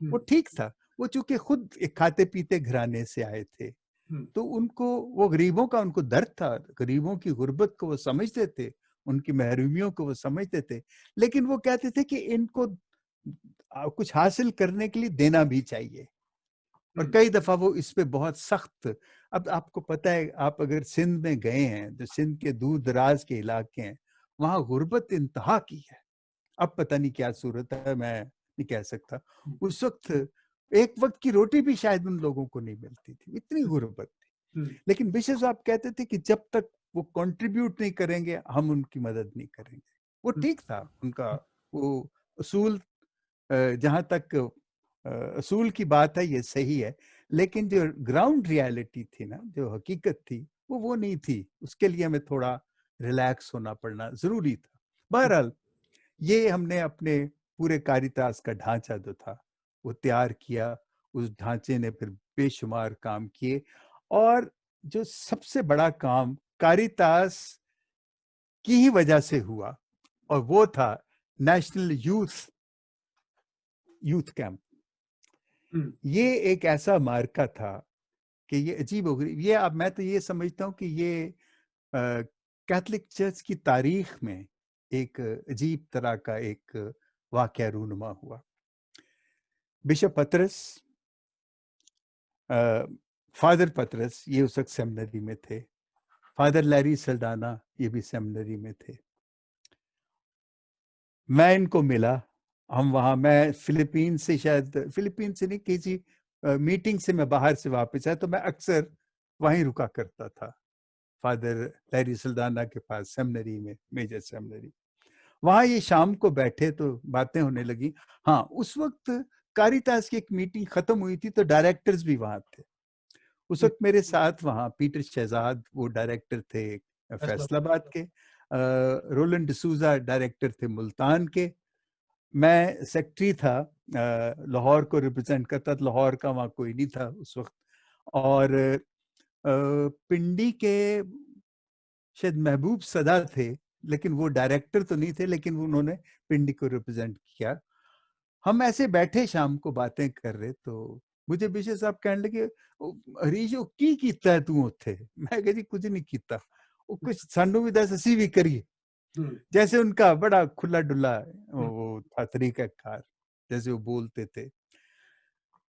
वो ठीक था, वो चूंकि खुद एक खाते पीते घराने से आए थे, तो उनको वो गरीबों का उनको दर्द था, गरीबों की गुर्बत को वो समझते थे, उनकी महरूमियों को वो समझते थे, लेकिन वो कहते थे कि इनको कुछ हासिल करने के लिए देना भी चाहिए। और कई दफा वो इस पे बहुत सख्त, अब आपको पता है, आप अगर सिंध में गए हैं, तो सिंध के दूर दराज के इलाके हैं, वहां गुर्बत इंतहा की है। अब पता नहीं क्या सूरत है, मैं नहीं कह सकता। उस वक्त एक वक्त की रोटी भी शायद उन लोगों को नहीं मिलती थी, इतनी गुर्बत थी। लेकिन बिशप साहब कहते थे कि जब तक वो कंट्रीब्यूट नहीं करेंगे, हम उनकी मदद नहीं करेंगे। वो ठीक था उनका वो असूल। जहां तक असूल की बात है, ये सही है, लेकिन जो ग्राउंड रियलिटी थी ना, जो हकीकत थी, वो नहीं थी। उसके लिए हमें थोड़ा रिलैक्स होना पड़ना जरूरी था। बहरहाल ये हमने अपने पूरे कारितास का ढांचा जो था वो तैयार किया। उस ढांचे ने फिर बेशुमार काम किए, और जो सबसे बड़ा काम कारितास की ही वजह से हुआ, और वो था नेशनल यूथ कैंप। ये एक ऐसा मार्का था कि ये अजीब हो गई। ये अब मैं तो ये समझता हूँ कि ये कैथोलिक चर्च की तारीख में एक अजीब तरह का एक वाकया रूनुमा हुआ। बिशप पतरस, फादर पतरस, ये उस वक्त सेमिनरी में थे। फादर लैरी सल्डाना, ये भी सेमिनरी में थे। मैं इनको मिला, हम वहाँ, मैं फिलीपीन से, शायद फिलीपीन से नहीं, किसी मीटिंग से मैं बाहर से वापस आया, तो मैं अक्सर वहीं रुका करता था, फादर लैरी सल्डाना के पास सेमिनरी में, मेजर सेमिनरी। वहाँ ये शाम को बैठे तो बातें होने लगी। हाँ, उस वक्त कारितास की एक मीटिंग खत्म हुई थी, तो डायरेक्टर्स भी वहाँ थे। उस वक्त मेरे साथ वहाँ पीटर शहजाद, वो डायरेक्टर थे, फैसलाबाद के, रोलन डिसूजा डायरेक्टर थे मुल्तान के, मैं सेक्रेटरी था, लाहौर को रिप्रेजेंट करता था, लाहौर का वहाँ कोई नहीं था उस वक्त, और पिंडी के शायद महबूब सदा थे, लेकिन वो डायरेक्टर तो नहीं थे, लेकिन उन्होंने पिंडी को रिप्रेजेंट किया। हम ऐसे बैठे शाम को बातें कर रहे, तो मुझे विशे साहब कहने लगे, हरीश वो की कीता है तू उत्थे? मैं कहा जी कुछ नहीं कीता, वो कुछ सानू भी दस असी भी करिए। जैसे उनका बड़ा खुला डुला वो था तरीका कार, जैसे वो बोलते थे।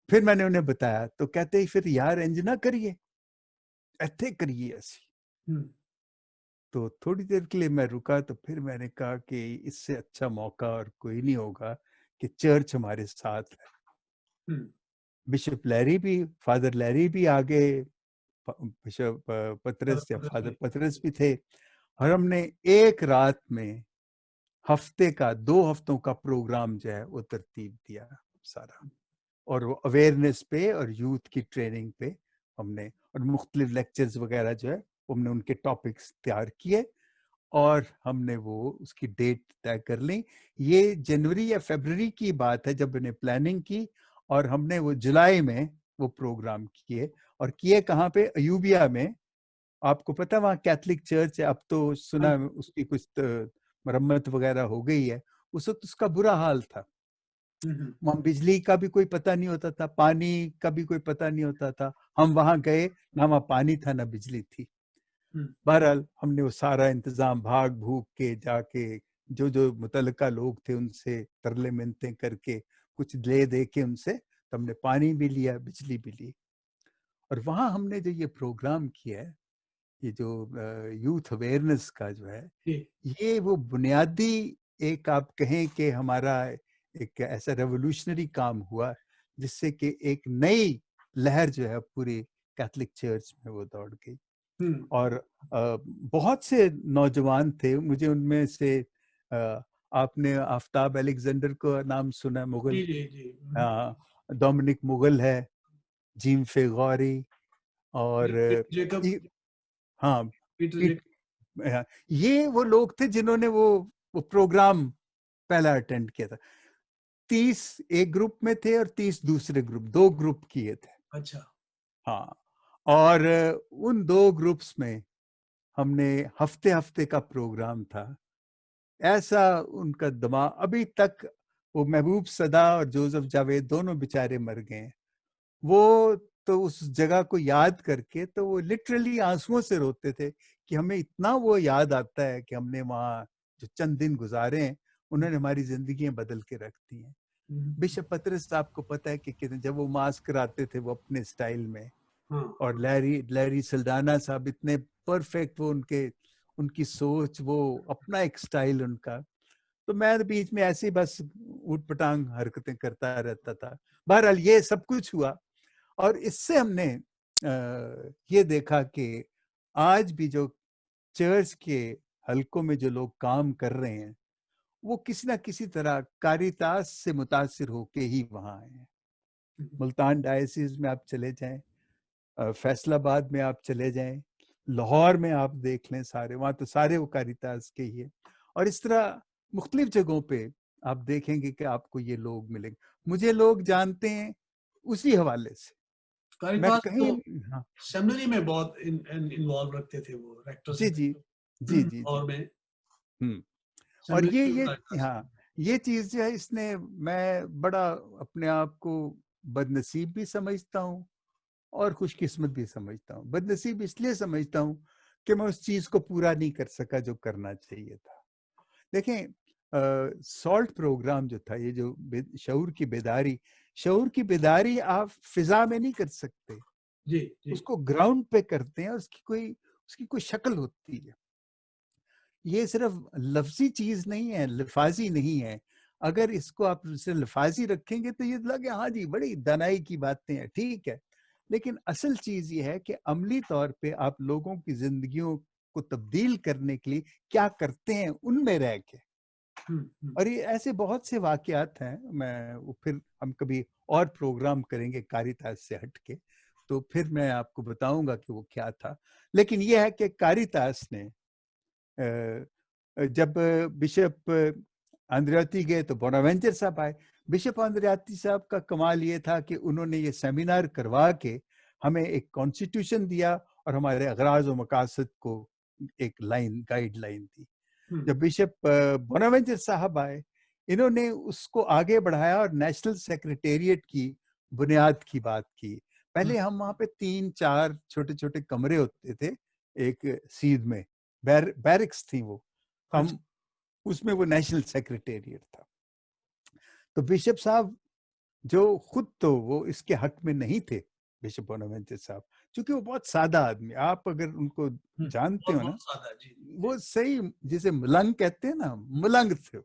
फिर मैंने उन्हें बताया तो कहते फिर यार इंज ना करिए, ऐथे करिए ऐसी। तो थोड़ी देर के लिए मैं रुका, तो फिर मैंने कहा कि इससे अच्छा मौका और कोई नहीं होगा कि चर्च हमारे साथ है। बिशप लैरी भी, फादर लैरी भी आगे, बिशप पतरस या फादर पतरस भी थे, और हमने एक रात में हफ्ते का 2 हफ्तों का प्रोग्राम जो है वो तरतीब दिया सारा, और वो अवेयरनेस पे और यूथ की ट्रेनिंग पे हमने, और मुख्तलिफ लेक्चर्स वगैरह जो है हमने उनके टॉपिक्स तैयार किए, और हमने वो उसकी डेट तय कर ली। ये जनवरी या फरवरी की बात है जब मैंने प्लानिंग की, और हमने वो जुलाई में वो प्रोग्राम किए, और किए कहाँ पे? अयूबिया में। आपको पता वहाँ कैथलिक चर्च है, अब तो सुना उसकी कुछ मरम्मत वगैरह हो गई है, उस वक्त उसका बुरा हाल था। वहाँ बिजली का भी कोई पता नहीं होता था, पानी का भी कोई पता नहीं होता था। हम वहां गए, ना वहाँ पानी था ना बिजली थी। बहरहाल हमने वो सारा इंतजाम भाग भूग के जाके, जो जो मुतल्लिका लोग थे उनसे तरले मिन्नतें करके, कुछ ले दे के उनसे, तो हमने पानी भी लिया, बिजली भी ली। और वहाँ हमने जो ये प्रोग्राम किया है, ये जो यूथ अवेयरनेस का जो है, ये वो बुनियादी एक आप कहें कि हमारा एक ऐसा रेवोल्यूशनरी काम हुआ, जिससे कि एक नई लहर जो है पूरी कैथलिक चर्च में वो दौड़ गई। और बहुत से नौजवान थे, मुझे उनमें से आपने आफ्ताब अलेक्जेंडर को नाम सुना, मुगल, डोमिनिक मुगल है, जीम फेगौरी, और हाँ ये वो लोग थे जिन्होंने वो प्रोग्राम पहला अटेंड किया था। 30 एक ग्रुप में थे और 30 दूसरे ग्रुप, 2 ग्रुप किए थे। अच्छा। हाँ, और उन 2 ग्रुप्स में हमने हफ्ते हफ्ते का प्रोग्राम था। ऐसा उनका दिमाग, अभी तक वो महबूब सदा और जोसेफ जावेद दोनों बेचारे मर गए, वो तो उस जगह को याद करके तो वो लिटरली आंसुओं से रोते थे कि हमें इतना वो याद आता है कि हमने वहाँ जो चंद दिन गुजारे हैं, उन्होंने हमारी जिंदगियां बदल के रख दी हैं। बिशप पतरस साहब को पता है कि जब वो मास्क कराते थे वो अपने स्टाइल में, और लैरी सल्डाना साहब इतने परफेक्ट, वो उनकी सोच, वो अपना एक स्टाइल उनका। तो मैं बीच में ऐसे बस ऊट पटांग हरकतें करता रहता था। बहरहाल ये सब कुछ हुआ, और इससे हमने ये देखा कि आज भी जो चर्च के हलकों में जो लोग काम कर रहे हैं, वो किसी ना किसी तरह कारितास से मुतासिर होके ही वहां आए हैं। मुल्तान डायसिस में आप चले जाएं, फैसलाबाद में आप चले जाएं, लाहौर में आप देख लें, सारे वहाँ तो सारे वो कारितास के ही है। और इस तरह मुख्तलिफ जगहों पे आप देखेंगे कि आपको ये लोग मिलेंगे। मुझे लोग जानते हैं उसी हवाले से। मैं कहीं तो हाँ, सेमिनरी में बहुत इन्वॉल्व रखते थे वो रेक्टर्स जी जी जी जी और जी। में और सेमिनरी हाँ, ये चीज जो है, इसने, मैं बड़ा अपने आप को बदनसीब भी समझता हूँ और खुशकिस्मत भी समझता हूँ। बदनसीब इसलिए समझता हूँ कि मैं उस चीज को पूरा नहीं कर सका जो करना चाहिए था। देखें, सॉल्ट प्रोग्राम जो था, ये जो शऊर की बेदारी आप फिजा में नहीं कर सकते, जी। उसको ग्राउंड पे करते हैं, उसकी कोई शक्ल होती है। ये सिर्फ लफ्जी चीज नहीं है, लिफाजी नहीं है। अगर इसको आप लिफाजी रखेंगे तो ये लगे हाँ जी बड़ी दानाई की बातें हैं, ठीक है, लेकिन असल चीज ये है कि अमली तौर पे आप लोगों की जिंदगियों को तब्दील करने के लिए क्या करते हैं उनमें रह के। और ये ऐसे बहुत से वाकयात हैं, मैं फिर हम कभी और प्रोग्राम करेंगे कारितास से हटके, तो फिर मैं आपको बताऊंगा कि वो क्या था। लेकिन ये है कि कारितास ने जब बिशप अंद्रयाती गए तो बोनावेंचर साहब आए। बिशप अंद्रयाती साहब का कमाल ये था कि उन्होंने ये सेमिनार करवा के हमें एक कॉन्स्टिट्यूशन दिया और हमारे अगराज और मकासद को एक लाइन गाइडलाइन दी। जब बिशप बोनावेंचर साहब आए, इन्होंने उसको आगे बढ़ाया और नेशनल सेक्रेटेरिएट की बुनियाद की बात की। पहले हम वहाँ पे 3-4 छोटे-छोटे कमरे होते थे एक सीध में, बैरिक्स थी वो, हम उसमें वो नेशनल सेक्रेटेरिएट था। तो बिशप साहब जो खुद तो वो इसके हक में नहीं थे, बिशप बोनावेंचर साहब, क्योंकि वो बहुत सादा आदमी, आप अगर उनको जानते हो ना, वो सही जिसे मलंग कहते हैं ना, मलंग थे।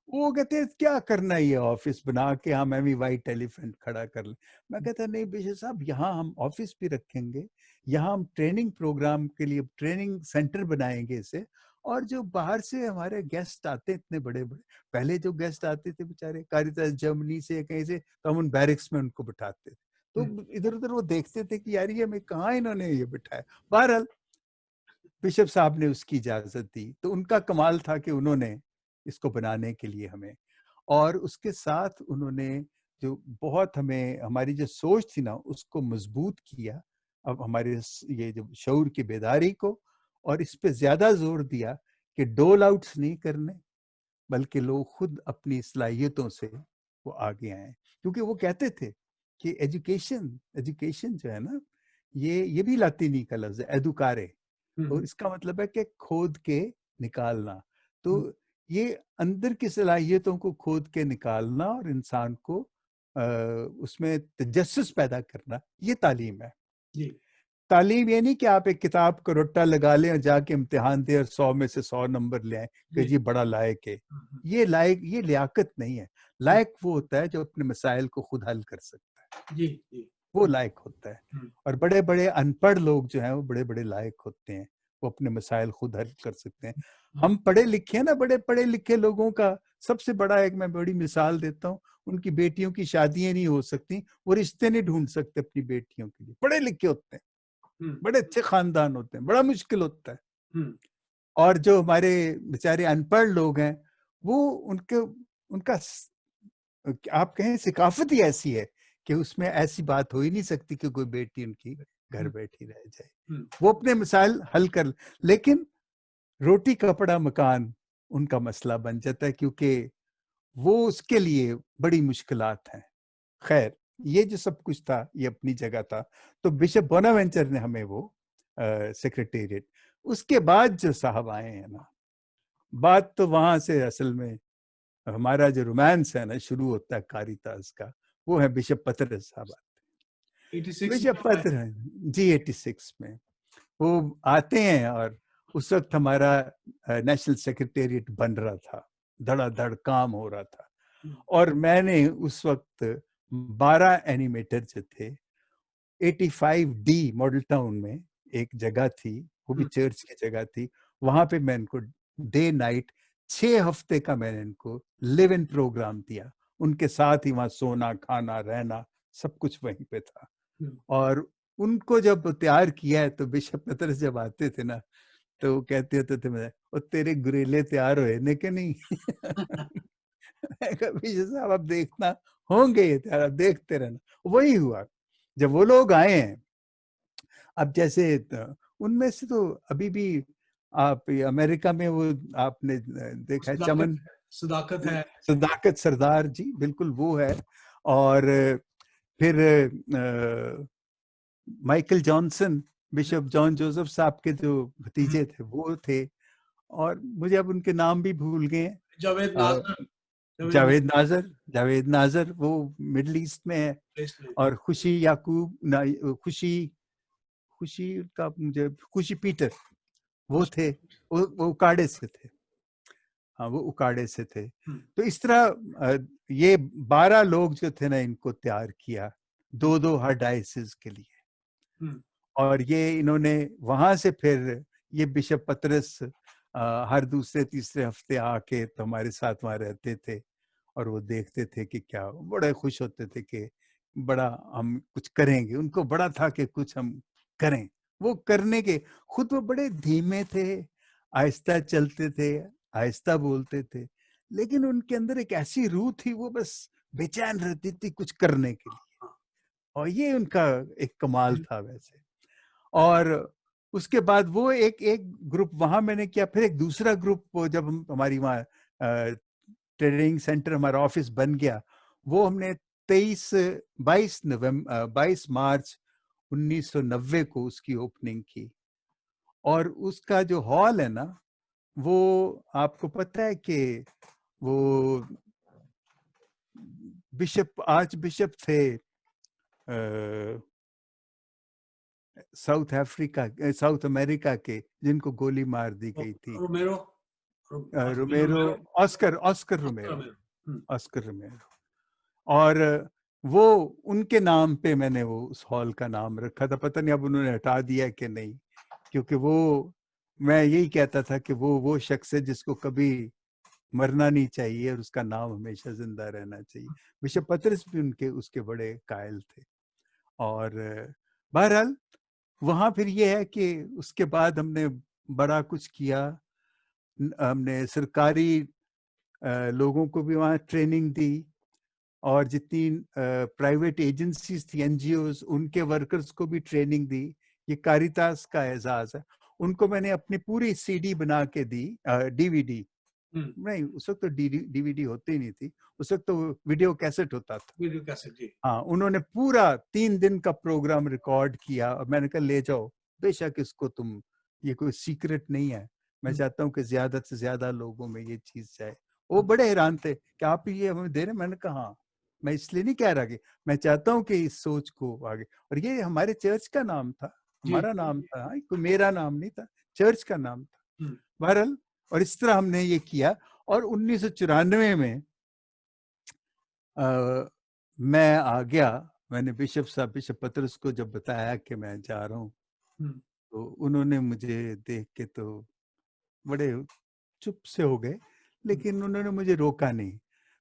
वो कहते हैं क्या करना है ये ऑफिस बना के, हम एमी वाइट एलिफेंट खड़ा कर ले। मैं कहता नहीं बिशप साहब, यहाँ हम ऑफिस भी रखेंगे, यहाँ हम ट्रेनिंग प्रोग्राम के लिए ट्रेनिंग सेंटर बनाएंगे इसे, और जो बाहर से हमारे गेस्ट आते हैं इतने बड़े बड़े, पहले जो गेस्ट आते थे बेचारे कारितास जर्मनी से कहीं से, तो हम उन बैरिक्स में उनको बिठाते थे, तो इधर उधर वो देखते थे कि यार ये हमें कहाँ इन्होंने ये बिठाया। बहरहाल बिशप साहब ने उसकी इजाजत दी, तो उनका कमाल था कि उन्होंने इसको बनाने के लिए हमें, और उसके साथ उन्होंने जो बहुत हमें हमारी जो सोच थी ना उसको मजबूत किया। अब हमारे ये जो शऊर की बेदारी को, और इस पे ज्यादा जोर दिया कि डोल आउट्स नहीं करने, बल्कि लोग खुद अपनी सलाहियतों से वो आगे आए। क्योंकि वो कहते थे कि एजुकेशन एजुकेशन जो है ना, ये भी लातीनी का लफ्ज है, एदुकारे, और इसका मतलब है कि खोद के निकालना। तो ये अंदर की सलाहियतों को खोद के निकालना और इंसान को उसमें तजस्सुस पैदा करना, ये तालीम है। तालीम ये नहीं कि आप एक किताब को रट्टा लगा लें और जाके इम्तिहान दें और 100 में से 100 नंबर ले आए कि जी बड़ा लायक है। ये लियाकत नहीं है। लायक वो होता है जो अपने मसाइल को खुद हल कर सकता है, वो लायक होता है। और बड़े बड़े अनपढ़ लोग जो हैं वो बड़े बड़े लायक होते हैं, वो अपने मसाइल खुद हल कर सकते हैं। हम पढ़े लिखे ना, बड़े पढ़े लिखे लोगों का सबसे बड़ा एक मैं बड़ी मिसाल देता हूँ, उनकी बेटियों की शादियां नहीं हो सकती, वो रिश्ते नहीं ढूंढ सकते अपनी बेटियों के लिए, पढ़े लिखे होते हैं, बड़े अच्छे खानदान होते हैं, बड़ा मुश्किल होता है। और जो हमारे बेचारे अनपढ़ लोग हैं, वो उनके उनका आप कहें सिकाफत ही ऐसी है कि उसमें ऐसी बात हो ही नहीं सकती कि कोई बेटी उनकी घर बैठी रह जाए, वो अपने मसाइल हल कर, लेकिन रोटी कपड़ा मकान उनका मसला बन जाता है, क्योंकि वो उसके लिए बड़ी मुश्किलात हैं। खैर, ये जो सब कुछ था ये अपनी जगह था। तो बिशप बोनावेंचर ने हमें वो सेक्रेटेरिएट, उसके बाद जो साहब आए हैं ना, बात तो वहां से असल में हमारा जो रोमांस है ना शुरू होता है कारितास का, वो है बिशप पतरस साहब आते हैं। बिशप पतरस जी 86 में वो आते हैं, और उस वक्त हमारा नेशनल सेक्रेटेरिएट बन रहा था, धड़ाधड़ काम हो रहा था, और मैंने उस वक्त 12 एनिमेटर जो थे 85D मॉडल टाउन में एक जगह थी, वो भी चर्च की जगह थी, वहां पे मैं इनको डे नाइट 6 हफ्ते का मैंने इनको लिव इन प्रोग्राम दिया, उनके साथ ही वहां सोना खाना रहना सब कुछ वहीं पे था। और उनको जब तैयार किया है तो बिशप पतरस जब आते थे ना, तो वो कहते होते थे मैं, और तेरे गुरेले तैयार हुए ने के नहीं बिशप साहब अब देखना होंगे ये तैयार, अब देखते रहना। वही हुआ जब वो लोग आए हैं। अब जैसे उनमें से तो अभी भी आप अमेरिका में वो आपने देखा है, चमन सदाकत है, सदाकत सरदार जी, बिल्कुल वो है। और फिर Michael Johnson, bishop John Joseph साहब के जो भतीजे थे वो थे, और मुझे अब उनके नाम भी भूल गए। जावेद नाजर वो मिडल ईस्ट में है, और खुशी याकूब खुशी का मुझे खुशी पीटर वो थे, वो उकाड़े से थे, हाँ वो उकाड़े से थे। तो इस तरह ये 12 लोग जो थे ना, इनको तैयार किया 2-2 हर डायसिस के लिए। और ये इन्होंने वहां से फिर ये बिशप पतरस हर दूसरे तीसरे हफ्ते आके तो हमारे साथ वहां रहते थे, और वो देखते थे कि क्या, बड़े खुश होते थे कि बड़ा हम कुछ करेंगे, उनको बड़ा था कि कुछ हम करें। वो करने के खुद वो बड़े धीमे थे, आहिस्ता चलते थे, आहिस्ता बोलते थे, लेकिन उनके अंदर एक ऐसी रूह थी, वो बस बेचैन रहती थी कुछ करने के लिए। हाँ, और ये उनका एक कमाल जी, था वैसे। और उसके बाद वो एक एक ग्रुप वहां मैंने किया, फिर एक दूसरा ग्रुप, वो जब हमारी वहाँ ट्रेनिंग सेंटर, हमारा ऑफिस बन गया, वो हमने 22 मार्च 1990 को उसकी ओपनिंग की। और उसका जो हॉल है ना, वो आपको पता है कि वो बिशप, आर्च बिशप थे साउथ अफ्रीका, साउथ अमेरिका के, जिनको गोली मार दी गई थी, रोमेरो, Oscar रोमेरो, रोमेरो, Oscar Oscar Oscar रोमेरो, रोमेरो। Oscar रोमेरो। और वो उनके नाम पे मैंने वो उस हॉल का नाम रखा था, पता नहीं अब उन्होंने हटा दिया कि नहीं, क्योंकि वो, मैं यही कहता था कि वो शख्स है जिसको कभी मरना नहीं चाहिए और उसका नाम हमेशा जिंदा रहना चाहिए। बिशप पतरस भी उनके उसके बड़े कायल थे। और बहरहाल वहाँ फिर ये है कि उसके बाद हमने बड़ा कुछ किया। हमने सरकारी लोगों को भी वहाँ ट्रेनिंग दी, और जितनी प्राइवेट एजेंसीज थी, एनजीओज, उनके वर्कर्स को भी ट्रेनिंग दी। ये कारितास का एजाज है। उनको मैंने अपनी पूरी सीडी बना के दी, डीवीडी नहीं, उस वक्त तो डीवीडी होती ही नहीं थी, उस वक्त तो वीडियो कैसेट होता था। वीडियो कैसेट, जी। हाँ, उन्होंने पूरा 3 दिन का प्रोग्राम रिकॉर्ड किया, और मैंने कहा ले जाओ, बेशक इसको तुम, ये कोई सीक्रेट नहीं है, मैं चाहता हूँ कि ज्यादा से ज्यादा लोगों में ये चीज जाए। वो बड़े हैरान थे कि आप ये हमें दे रहे। मैंने कहा हाँ, मैं इसलिए नहीं कह रहा कि मैं चाहता हूँ कि इस सोच को आगे, और ये हमारे चर्च का नाम था, जी, हमारा नाम था, कोई मेरा नाम नहीं था, चर्च का नाम था। हम्म, बहरहाल, और इस तरह हमने ये किया। और 1994 में मैं आ गया। मैंने बिशप पतरस को जब बताया कि मैं जा रहा हूँ, हम्म, तो उन्होंने मुझे देख के तो बड़े चुप से हो गए, लेकिन उन्होंने मुझे रोका नहीं।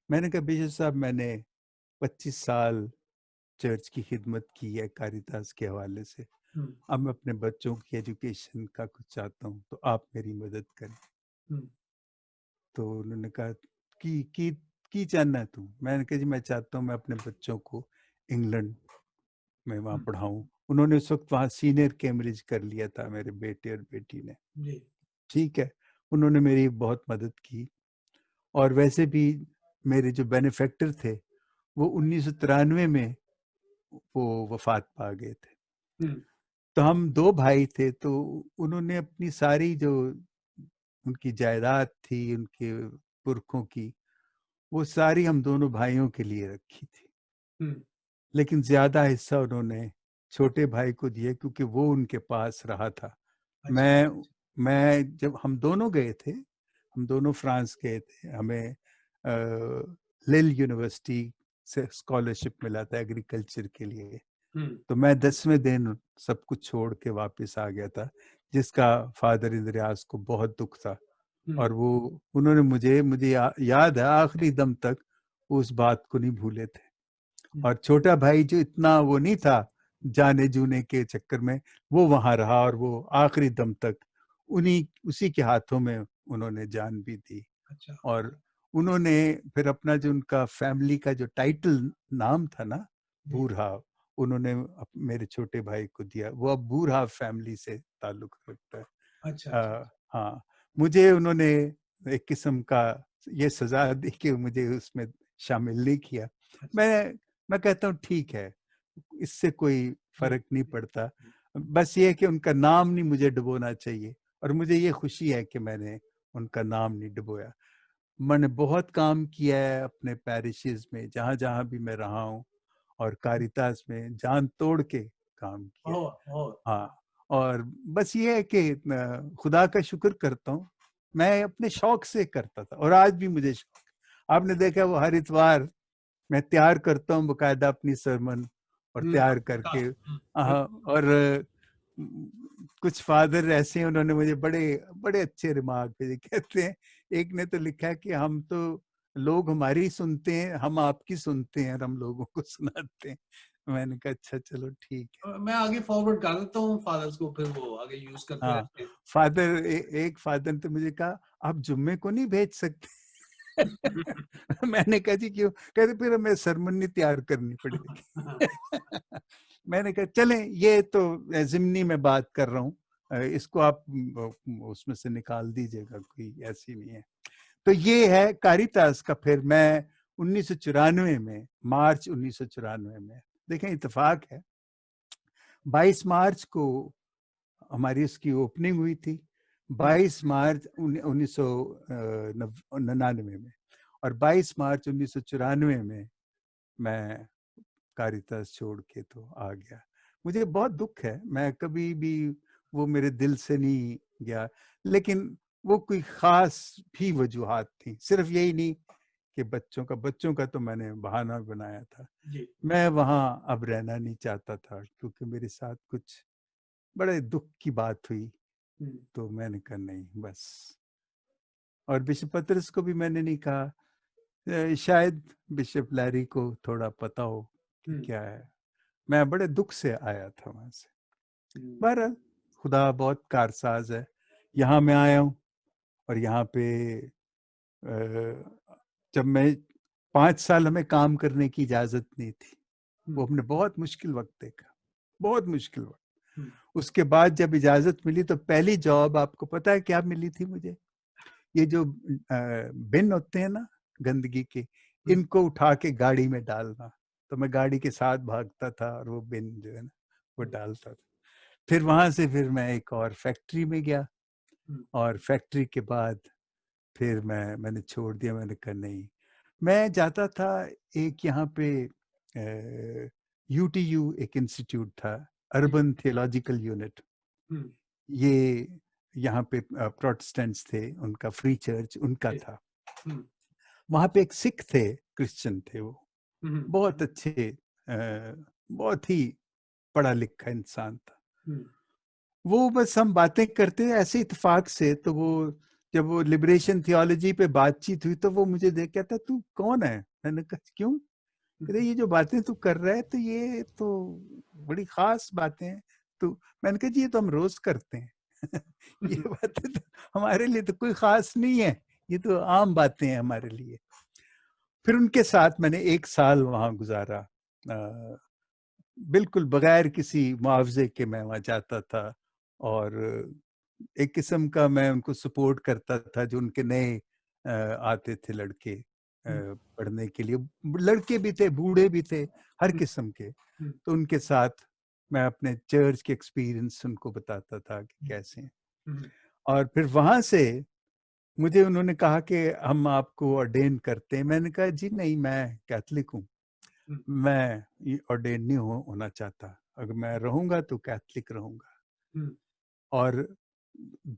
मैंने कहा बिशप साहब, मैंने 25 साल चर्च की खिदमत की है कारितास के हवाले से, हम्म, अब मैं अपने बच्चों की एजुकेशन का कुछ चाहता हूँ, तो आप मेरी मदद करें। हम्म, तो उन्होंने कहा की जानना है तू? मैंने कहा जी, मैं चाहता हूँ मैं अपने बच्चों को इंग्लैंड में वहाँ हम्म, पढ़ाऊँ। उन्होंने उस वक्त वहाँ सीनियर कैम्ब्रिज कर लिया था मेरे बेटे और बेटी ने। जी, ठीक है, उन्होंने मेरी बहुत मदद की। और वैसे भी मेरे जो बेनिफेक्टर थे, वो 1993 में वो वफात पा गए थे। हम्म, तो हम 2 भाई थे, तो उन्होंने अपनी सारी जो उनकी जायदाद थी, उनके पुरखों की, वो सारी हम दोनों भाइयों के लिए रखी थी। हम्म, लेकिन ज्यादा हिस्सा उन्होंने छोटे भाई को दिया, क्योंकि वो उनके पास रहा था। अच्छा, मैं जब हम दोनों गए थे, हम दोनों फ्रांस गए थे, हमें लिल यूनिवर्सिटी से स्कॉलरशिप मिला था एग्रीकल्चर के लिए। हम्म, तो मैं 10वें दिन सब कुछ छोड़ के वापस आ गया था, जिसका फादर इंद्रियास को बहुत दुख था। हम्म, और वो, उन्होंने मुझे याद है आखिरी दम तक वो उस बात को नहीं भूले थे। हम्म, और छोटा भाई जो इतना वो नहीं था जाने जूने के चक्कर में, वो वहां रहा, और वो आखिरी दम तक उन्हीं उसी के हाथों में उन्होंने जान भी दी। अच्छा, और उन्होंने फिर अपना जो उनका फैमिली का जो टाइटल नाम था ना, जी, बूरहा, उन्होंने मेरे छोटे भाई को दिया। वो अब बूरहा फैमिली से ताल्लुक रखता है। अच्छा, अच्छा, हाँ, मुझे उन्होंने एक किस्म का ये सजा दी कि मुझे उसमें शामिल नहीं किया। अच्छा, मैं कहता हूँ ठीक है, इससे कोई जी, फर्क नहीं जी, पड़ता, बस ये है कि उनका नाम नहीं मुझे डुबोना चाहिए। और मुझे ये खुशी है कि मैंने उनका नाम नहीं डुबोया। मैंने बहुत काम किया है अपने पैरिशेस में, जहाँ जहाँ भी मैं रहा हूँ, और कारितास में जान तोड़ के काम किया है। बहुत बहुत, हाँ, और बस ये है कि खुदा का शुक्र करता हूँ, मैं अपने शौक से करता था, और आज भी मुझे शौक। आपने देखा वो हर इतवार मैं तैयार करता हूँ बकायदा अपनी सरमन, और तैयार करके, पॉडकास्ट, हाँ। बिल्कुल, और कुछ फादर ऐसे हैं, उन्होंने मुझे बड़े बड़े अच्छे रिमार्क भेजे। कहते हैं, एक ने तो लिखा है कि हम तो, लोग हमारी सुनते हैं, हम आपकी सुनते हैं और हम लोगों को सुनाते हैं। मैंने कहा अच्छा चलो ठीक है। मैं आगे फॉरवर्ड कर देता हूँ फादर्स को, फिर वो आगे यूज करते हाँ, रहते हैं। फादर एक फादर ने तो मुझे कहा आप जुम्मे को नहीं भेज सकते। मैंने कहा जी क्यों? कहते फिर हमें सरमनी तैयार करनी पड़ेगी। मैंने कहा चलें, ये तो जिमनी में बात कर रहा हूँ, इसको आप उसमें से निकाल दीजिएगा, कोई ऐसी नहीं है। तो ये है कारितास का। फिर मैं 1994 में, मार्च 1994 में, देखें इत्तेफाक है, 22 मार्च को हमारी उसकी ओपनिंग हुई थी, 22 मार्च 1999 में, और 22 मार्च 1994 में मैं कारितास छोड़ के तो आ गया। मुझे बहुत दुख है, मैं कभी भी, वो मेरे दिल से नहीं गया, लेकिन वो कोई खास भी वजूहात थी, सिर्फ यही नहीं कि बच्चों का तो मैंने बहाना बनाया था। जी। मैं वहाँ अब रहना नहीं चाहता था, क्योंकि मेरे साथ कुछ बड़े दुख की बात हुई, तो मैंने कहा नहीं बस। और बिशप पतरस को भी मैंने नहीं कहा, शायद बिशप लैरी को थोड़ा पता हो कि क्या है। मैं बड़े दुख से आया था वहां से। बहरहाल खुदा बहुत कारसाज है, यहाँ मैं आया हूँ, और यहाँ पे जब मैं 5 साल हमें काम करने की इजाजत नहीं थी, वो हमने बहुत मुश्किल वक्त देखा, बहुत मुश्किल वक्त। उसके बाद जब इजाजत मिली तो पहली जॉब आपको पता है क्या मिली थी मुझे? ये जो बिन होते हैं ना गंदगी के, इनको उठा के गाड़ी में डालना। तो मैं गाड़ी के साथ भागता था और वो बिन जो है ना वो डालता था। फिर वहां से फिर मैं एक और फैक्ट्री में गया, और फैक्ट्री के बाद फिर मैंने छोड़ दिया। मैंने कहा नहीं, मैं जाता था एक यहाँ पे UTU एक इंस्टीट्यूट था, अर्बन थियोलॉजिकल यूनिट। ये यहाँ पे प्रोटेस्टेंट्स थे, उनका फ्री चर्च उनका था। वहाँ पे एक सिख थे, क्रिश्चियन थे, वो बहुत अच्छे, बहुत ही पढ़ा लिखा इंसान था। वो बस हम बातें करते ऐसे इत्तेफाक से, तो वो जब वो लिबरेशन थियोलॉजी पे बातचीत हुई तो वो मुझे देख के कहता तू कौन है? मैंने कहा क्यों? कहते ये जो बातें तू कर रहा है तो ये तो बड़ी खास बातें हैं। तो मैंने कहा जी ये तो हम रोज करते हैं। ये बातें तो हमारे लिए तो कोई खास नहीं है, ये तो आम बातें हैं हमारे लिए। फिर उनके साथ मैंने 1 साल वहां गुजारा, बिल्कुल बगैर किसी मुआवजे के मैं वहां जाता था, और एक किस्म का मैं उनको सपोर्ट करता था, जो उनके नए आते थे लड़के पढ़ने के लिए, लड़के भी थे बूढ़े भी थे, हर किस्म के। तो उनके साथ मैं अपने चर्च के एक्सपीरियंस उनको बताता था कि कैसे हैं। और फिर वहां से मुझे उन्होंने कहा कि हम आपको ऑर्डेन करते हैं। मैंने कहा जी नहीं, मैं कैथलिक हूँ, मैं ऑर्डेन नहीं होना चाहता, अगर मैं रहूंगा तो कैथलिक रहूंगा। और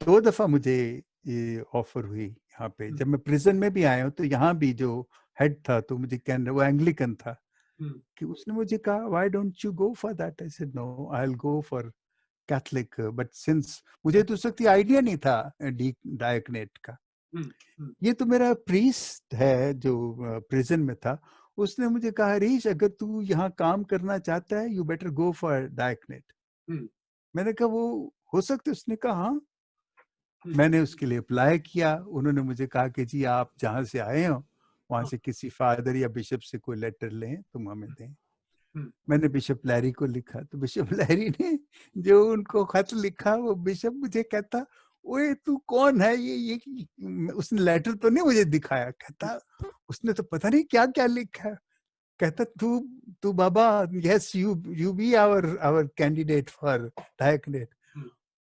2 दफा मुझे ये ऑफर हुई यहाँ पे, जब मैं प्रिजन में भी आया हूँ, तो यहाँ भी जो हेड था तो मुझे कहने, वो एंग्लिकन था, कि उसने मुझे कहा why don't you go for that? I said no, I will go for Catholic. But since मुझे तो उस वक्त आइडिया नहीं था डायकनेट का। ये तो मेरा प्रीस्ट है जो प्रिजन में था, उसने मुझे कहा हरीश अगर तू यहाँ काम करना चाहता है, यू बेटर गो फॉर डायकनेट। मैंने कहा वो हो सकता है? उसने कहा हाँ। मैंने उसके लिए अप्लाई किया। उन्होंने मुझे कहा कि जी आप जहाँ से आए हो वहां से किसी फादर या बिशप से कोई लेटर लें, तुम हमें दें। मैंने बिशप लैरी को लिखा, तो बिशप लैरी ने जो उनको खत लिखा, वो बिशप मुझे कहता ओए तू कौन है? ये उसने लेटर तो नहीं मुझे दिखाया, कहता उसने तो पता नहीं क्या क्या लिखा है। कहता तू तू बाबा, yes you be our candidate for diaconate.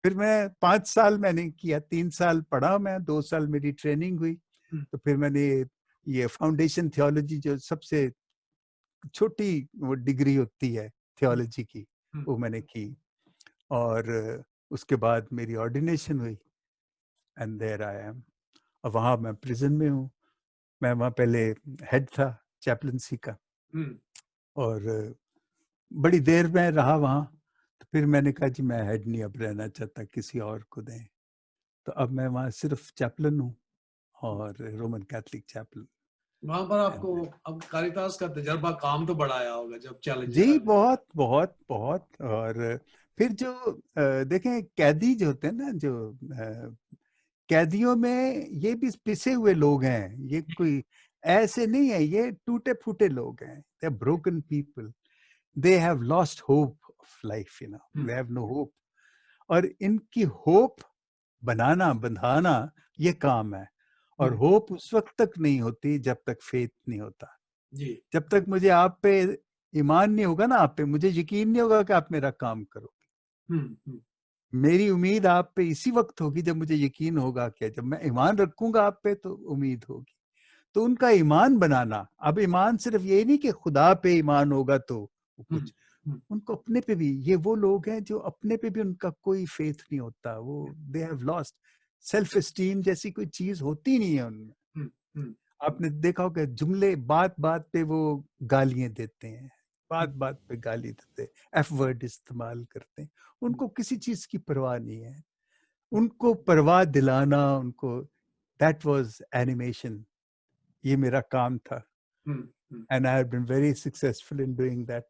फिर मैं 5 साल मैंने किया, 3 साल पढ़ा मैं, 2 साल मेरी ट्रेनिंग हुई। तो फिर मैंने ये फाउंडेशन थियोलॉजी, जो सबसे छोटी वो डिग्री होती है थियोलॉजी की, वो मैंने की। और उसके बाद मेरी ऑर्डिनेशन हुई, एंड देयर आई एम। अब वहाँ मैं प्रिजन में हूँ। मैं वहाँ पहले हेड था चैपलेंसी का, और बड़ी देर में रहा वहाँ। तो फिर मैंने कहा जी मैं हेड नहीं अब रहना चाहता, किसी और को दें। तो अब मैं वहाँ सिर्फ चैपलन हूँ, और रोमन कैथलिक चैपलन। वहां पर आपको And अब कारितास का तजर्बा काम तो बड़ा आया होगा जब चैलेंजेस जी आए। बहुत बहुत बहुत। और फिर जो देखें कैदी जो होते हैं ना, जो कैदियों में ये भी पिसे हुए लोग हैं, ये कोई ऐसे नहीं है, ये टूटे फूटे लोग हैं, they are broken people, they have lost hope of life, you know, they have no hope. और इनकी होप बनाना बंधाना ये काम है। और हम्म, होप उस वक्त तक नहीं होती जब तक फेथ नहीं होता। जी। जब तक मुझे आप पे ईमान नहीं होगा ना, आप पे मुझे यकीन नहीं होगा कि आप मेरा काम करोगे। हम्म, हम्म, मेरी उम्मीद आप पे इसी वक्त होगी जब मुझे यकीन होगा कि जब मैं ईमान रखूंगा आप पे तो उम्मीद होगी। तो उनका ईमान बनाना, अब ईमान सिर्फ ये नहीं कि खुदा पे ईमान होगा तो हम्म, कुछ, उनको अपने पे भी, ये वो लोग हैं जो अपने पे भी उनका कोई फेथ नहीं होता, वो दे हैव लॉस्ट सेल्फ एस्टीम जैसी कोई चीज होती नहीं है उनमें। हम्म, हम्म, आपने देखा होगा जुमले बात बात पे वो गालियां देते हैं, बात हम्म, बात पे गाली देते हैं, एफ वर्ड इस्तेमाल करते हैं, उनको किसी चीज की परवाह नहीं है। उनको परवाह दिलाना, उनको, दैट वाज एनिमेशन, ये मेरा काम था। Hmm, hmm, and I have been very successful in doing that,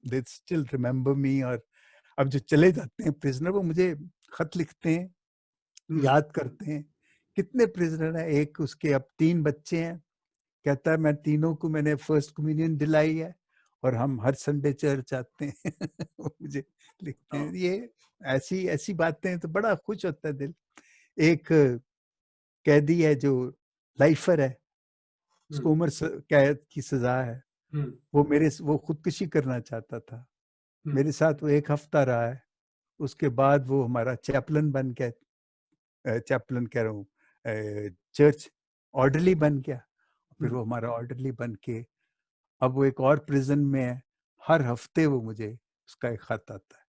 they still remember me. और अब जो चले जाते हैं प्रिजनर, वो मुझे खत लिखते हैं, हम्म, याद करते हैं कितने प्रिजनर हैं। एक उसके अब 3 बच्चे हैं, कहता है मैं तीनों को मैंने फर्स्ट कम्युनियन दिलाई है और हम हर संडे चर्च आते हैं। वो मुझे लिखते हैं हाँ, ये ऐसी ऐसी बातें, तो बड़ा खुश होता है दिल। एक कैदी है जो लाइफर है, उसको हम्म, उम्र कैद की सजा है, हम्म, वो खुदकुशी करना चाहता था। हम्म, मेरे साथ वो 1 हफ्ता रहा है, उसके बाद वो हमारा चैपलन बन गया, चैपलन कह रहा हूँ, चर्च ऑर्डरली बन गया। फिर हम्म, वो हमारा ऑर्डरली बन के अब वो एक और प्रिजन में है। हर हफ्ते वो मुझे उसका एक खत आता है।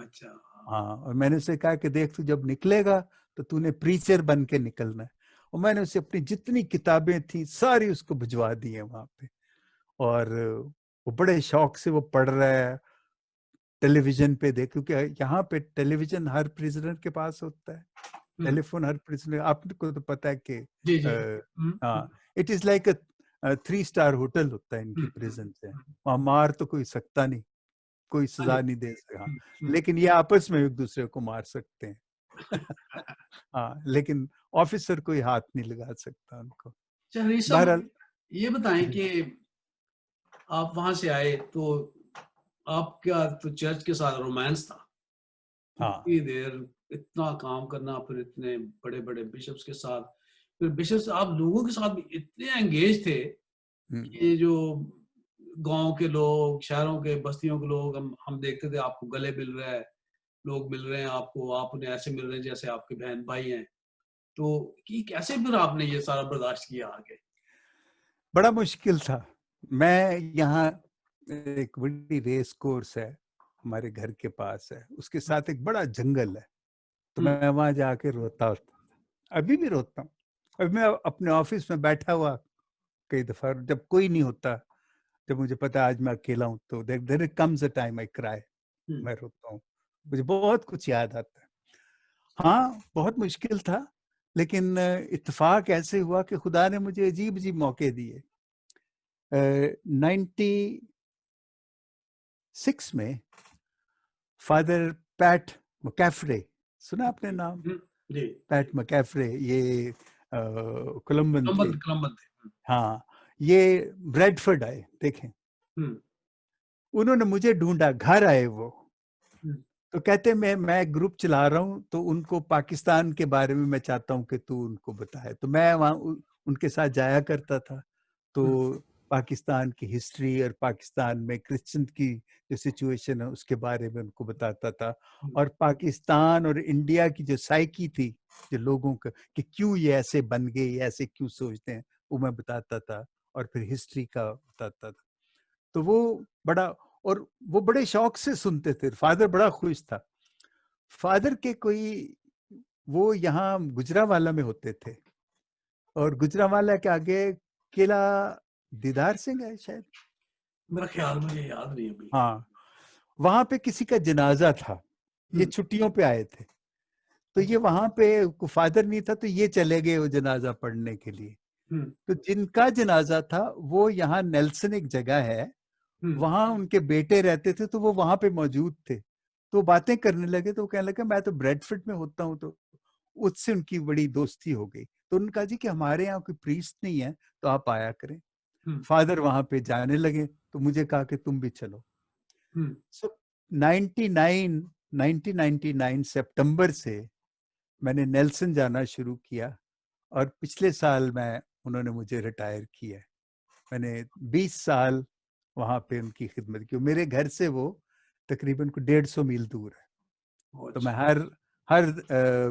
अच्छा, हाँ, हाँ, और मैंने उसे कहा कि देख तू जब निकलेगा तो तूने प्रीचर बन के निकलना है। और मैंने उसे अपनी जितनी किताबें थी सारी उसको भिजवा दी है वहां पे। और वो बड़े शौक से वो पढ़ रहा है, टेलीविजन पे देख, क्योंकि यहाँ पे टेलीविजन हर प्रिजनर के पास होता है, हम्म, टेलीफोन हर प्रिजनर, आपको तो पता है कि जी, जी, हाँ, it is like 3 star hotel होता है इनकी हम्म, प्रिजन से। हम्म, वहां मार तो कोई सकता नहीं, कोई हाँ जी, सजा नहीं दे सकता, हम्म, हम्म, लेकिन ये आपस में एक दूसरे को मार सकते हैं। हाँ, लेकिन ऑफिसर कोई हाथ नहीं लगा सकता उनको। अच्छा हरीश साहब, बहरहाल ये बताएं जी, कि आप वहां से आए तो आपका तो चर्च के साथ रोमांस था, हाँ, इतनी देर इतना काम करना, फिर इतने बड़े बड़े बिशप्स के साथ, फिर बिशप्स आप लोगों के साथ भी इतने एंगेज थे हम्म, कि जो गांव के लोग, शहरों के, बस्तियों के लोग, हम देखते थे आपको गले मिल रहा है, लोग मिल रहे हैं आपको, आप उन्हें ऐसे मिल रहे हैं जैसे आपके बहन भाई हैं। तो कि कैसे फिर आपने ये सारा बर्दाश्त किया आगे? बड़ा मुश्किल था। मैं यहाँ, एक बड़ी रेस कोर्स है हमारे घर के पास है, उसके साथ एक बड़ा जंगल है, तो हम्म, मैं वहां जाके रोता होता, अभी भी रोता हूँ। अभी मैं अपने ऑफिस में बैठा हुआ कई दफा, जब कोई नहीं होता, जब मुझे पता है आज मैं अकेला हूँ, तो there comes a time I cry, hmm, मैं रोता हूँ, मुझे बहुत कुछ याद आता है। हाँ, बहुत मुश्किल था, लेकिन इत्तेफाक ऐसे हुआ कि खुदा ने मुझे अजीब अजीब मौके दिए। 96 में फादर पैट मैकैफ्रे, सुना आपने नाम? हम्म, जी, पैट मैकैफ्रे, ये कोलंबन थे। कलम्बन थे। हाँ, ये ब्रेडफोर्ड आए, देखें, हम्म, उन्होंने मुझे ढूंढा, घर आए वो, हम्म, तो कहते मैं ग्रुप चला रहा हूँ, तो उनको पाकिस्तान के बारे में मैं चाहता हूँ कि तू उनको बताए। तो मैं वहाँ उनके साथ जाया करता था, हम्म, तो पाकिस्तान की हिस्ट्री और पाकिस्तान में क्रिश्चियन की जो सिचुएशन है उसके बारे में उनको बताता था। हम्म, और पाकिस्तान और इंडिया की जो साइकी थी, जो लोगों का, कि क्यों ये ऐसे बन गए, ये ऐसे क्यों सोचते हैं, वो मैं बताता था, और फिर हिस्ट्री का बताता था। तो वो बड़ा, और वो बड़े शौक से सुनते थे, फादर बड़ा खुश था। फादर के कोई, वो यहाँ गुजरावाला में होते थे, और गुजरावाला के आगे किला दीदार सिंह है शायद, मेरा ख्याल, मुझे याद नहीं अभी। हाँ, वहां पे किसी का जनाजा था, ये हम्म, छुट्टियों पे आए थे, तो ये अच्छा, वहां पे फादर नहीं था, तो ये चले गए वो जनाजा पढ़ने के लिए। तो जिनका जनाजा था वो यहाँ नेल्सन एक जगह है, वहां उनके बेटे रहते थे, तो वो वहां पे मौजूद थे। तो बातें करने लगे, तो कहने लगे मैं तो ब्रेडफोर्ड में होता हूँ। तो उससे उनकी बड़ी दोस्ती हो गई। तो उन्होंने कहा जी कि हमारे यहाँ कोई प्रीस्ट नहीं है, तो आप आया करें। फादर वहां पे जाने लगे, तो मुझे कहा कि तुम भी चलो। सो 1999 सितंबर से मैंने नेल्सन जाना शुरू किया, और पिछले साल उन्होंने मुझे रिटायर किया। मैंने 20 साल वहां पे उनकी खिदमत की। मेरे घर से वो तकरीबन 150 मील दूर है। तो मैं हर हर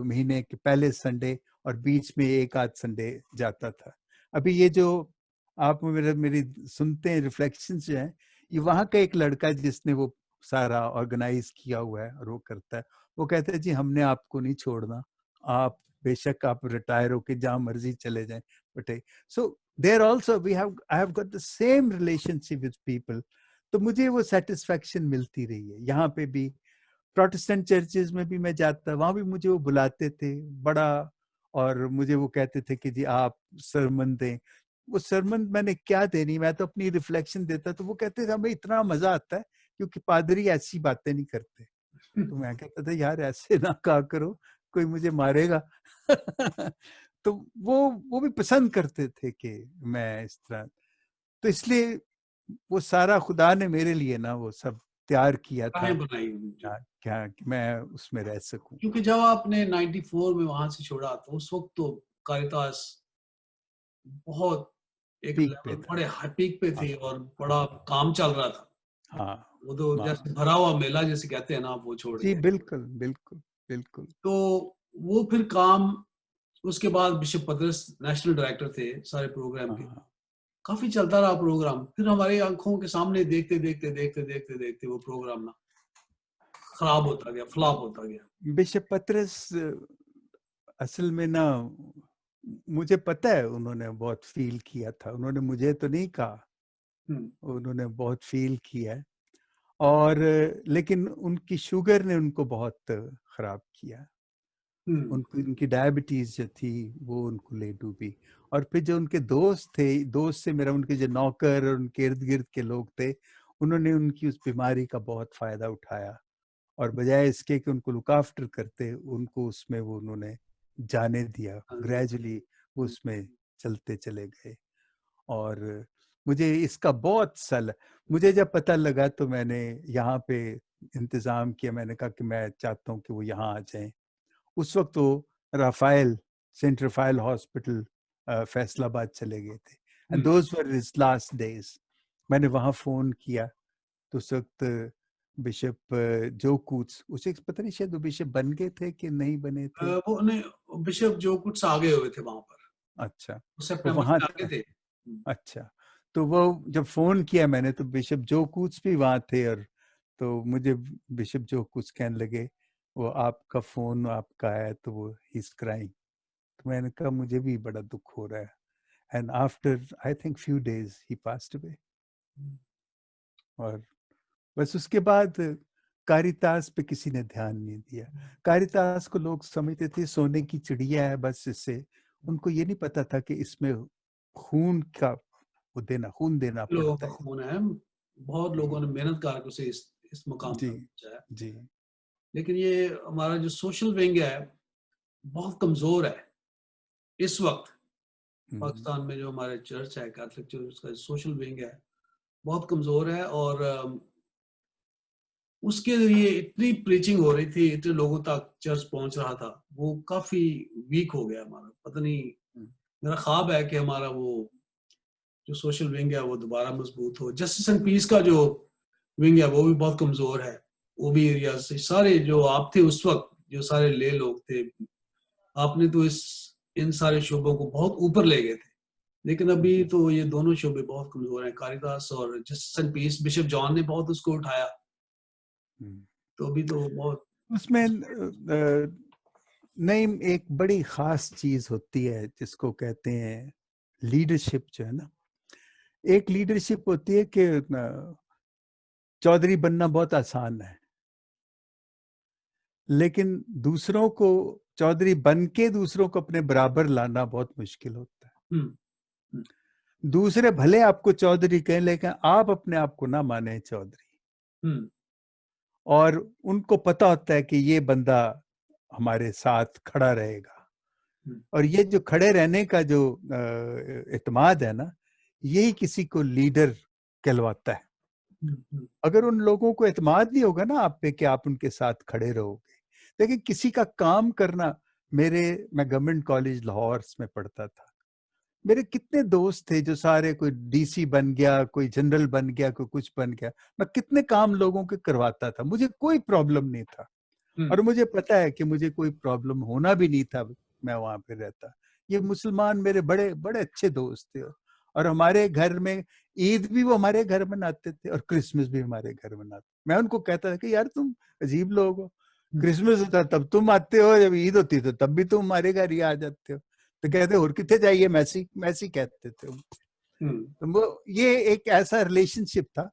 महीने के पहले संडे और बीच में एक आध संडे जाता था। अभी ये जो आप मेरी सुनते हैं रिफ्लेक्शंस जो हैं, ये वहाँ का एक लड़का जिसने वो सारा ऑर्गेनाइज किया हुआ है और वो करता है, वो कहते हैं जी हमने आपको नहीं छोड़ना, आप बेशक आप रिटायर होके जहाँ मर्जी चले जाएं, but so there also I have got the same relationship with people. तो मुझे वो सेटिस्फेक्शन मिलती रही है। यहाँ पे भी प्रोटेस्टेंट चर्चेज में भी मैं जाता, वहां भी मुझे वो बुलाते थे बड़ा, और मुझे वो कहते थे कि जी आप सरमन दें। वो सरमन मैंने क्या देनी, मैं तो अपनी रिफ्लेक्शन देता। तो वो कहते थे हमें इतना मजा आता है क्योंकि पादरी ऐसी बातें नहीं करते। तो मैं कहता था यार ऐसे ना कहा करो, कोई मुझे मारेगा। तो वो भी पसंद करते थे कि मैं इस तरह। तो इसलिए वो सारा खुदा ने मेरे लिए ना वो सब तैयार किया था, बनाई क्या कि मैं उसमें रह सकूं। क्योंकि जब आपने 94 में वहां से छोड़ा, तो उस वक्त तो कारितास बहुत एक पीक पे लेवल था। बड़े हाई पीक पे हाँ थे और बड़ा काम चल रहा था। हाँ वो तो हाँ जैसे भरा हुआ मेला जैसे कहते हैं ना, आप वो छोड़ जी, के। बिल्कुल बिल्कुल बिल्कुल। तो वो फिर काम, उसके बाद बिशप पतरस नेशनल डायरेक्टर थे सारे प्रोग्राम के। हाँ काफी चलता रहा प्रोग्राम। फिर हमारी आंखों के सामने देखते देखते देखते देखते देखते वो प्रोग्राम ना खराब होता गया, फ्लॉप होता गया। बिशप पतरस असल में ना, मुझे पता है उन्होंने बहुत फील किया था। उन्होंने मुझे तो नहीं कहा, उन्होंने बहुत फील किया है। और लेकिन उनकी शुगर ने उनको बहुत खराब किया। उनको उनकी डायबिटीज जो थी वो उनको ले डूबी। और फिर जो उनके दोस्त थे, दोस्त से मेरा उनके जो नौकर और उनके इर्द गिर्द के लोग थे, उन्होंने उनकी उस बीमारी का बहुत फायदा उठाया, और बजाय इसके कि उनको लुक आफ्टर करते, उनको उसमें वो उन्होंने जाने दिया। ग्रेजुअली उसमें चलते चले गए। और मुझे इसका बहुत सल, मुझे जब पता लगा तो मैंने यहाँ पे इंतज़ाम किया। मैंने कहा कि मैं चाहता हूँ कि वो यहाँ आ जाएं। उस वक्त वो Raphael, Saint Raphael hospital Faisalabad चले गए थे, and those were his last days. मैंने वहाँ फ़ोन किया तो उस वक्त बिशप जो कूट्स, उसे पता नहीं शायद वो बिशप बन गए थे कि नहीं बने थे। वो नहीं, बिशप जो कुछ आगे हुए थे वहां पर, अच्छा, तो सितंबर वहाँ में आगे था। थे। अच्छा, तो वो जब फोन किया मैंने तो बिशप जो कुछ भी वहाँ थे, और तो मुझे बिशप जो कुछ कहने लगे वो आपका फोन आपका है, तो वो ही इज क्राइंग। तो मैंने कहा मुझे भी बड़ा दुख हो रहा है। And after I think few days he passed away. और बस उसके बाद कारितास पे किसी ने ध्यान नहीं दिया। कारितास को लोग समझते थे सोने की चिड़िया है बस, इससे उनको ये नहीं पता था कि इसमें खून का वो देना, खून देना लोगों पड़ता का है। खून है, बहुत लोगों ने मेहनत करके उसे इस मुकाम जी तक पहुंचाया। जी। लेकिन ये हमारा जो सोशल विंग है बहुत कमजोर है इस वक्त। पाकिस्तान में जो हमारे चर्च है, कैथलिक चर्च, उसका सोशल विंग है बहुत कमजोर है। और उसके लिए इतनी प्रीचिंग हो रही थी, इतने लोगों तक चर्च पहुंच रहा था, वो काफी वीक हो गया हमारा। पता नहीं, मेरा ख्वाब है कि हमारा वो जो सोशल विंग है वो दोबारा मजबूत हो। जस्टिस एंड पीस का जो विंग है वो भी बहुत कमजोर है। वो भी एरिया से सारे जो आप थे उस वक्त, जो सारे ले लोग थे, आपने तो इस इन सारे शोबों को बहुत ऊपर ले गए थे। लेकिन अभी तो ये दोनों शोबे बहुत कमजोर हैं। कारितास और justice and peace, bishop John ने बहुत उसको उठाया, तो अभी तो बहुत उसमें नहीं, एक बड़ी खास चीज होती है जिसको कहते हैं लीडरशिप, जो है ना। एक लीडरशिप होती है कि चौधरी बनना बहुत आसान है, लेकिन दूसरों को चौधरी बन के दूसरों को अपने बराबर लाना बहुत मुश्किल होता है। दूसरे भले आपको चौधरी कहें, लेकिन आप अपने आप को ना माने चौधरी। और उनको पता होता है कि ये बंदा हमारे साथ खड़ा रहेगा। और ये जो खड़े रहने का जो इत्मीनान है ना, यही किसी को लीडर कहलवाता है। अगर उन लोगों को इत्मीनान नहीं होगा ना आप पे कि आप उनके साथ खड़े रहोगे, लेकिन किसी का काम करना, मैं गवर्नमेंट कॉलेज लाहौर में पढ़ता था, मेरे कितने दोस्त थे जो सारे, कोई डीसी बन गया, कोई जनरल बन गया, कोई कुछ बन गया, मैं कितने काम लोगों के करवाता था, मुझे कोई प्रॉब्लम नहीं था। और मुझे पता है कि मुझे कोई प्रॉब्लम होना भी नहीं था, मैं वहां पे रहता। ये मुसलमान मेरे बड़े बड़े अच्छे दोस्त थे, और हमारे घर में ईद भी वो हमारे घर मनाते थे और क्रिसमस भी हमारे घर मनाते। मैं उनको कहता था कि यार तुम अजीब लोग हो, क्रिसमस होता तब तुम आते हो, जब ईद होती तो तब भी तुम हमारे घर ही आ जाते हो। तो कहते और कितने जाइए, मैसी मैसी कहते थे। तो वो ये एक ऐसा रिलेशनशिप था,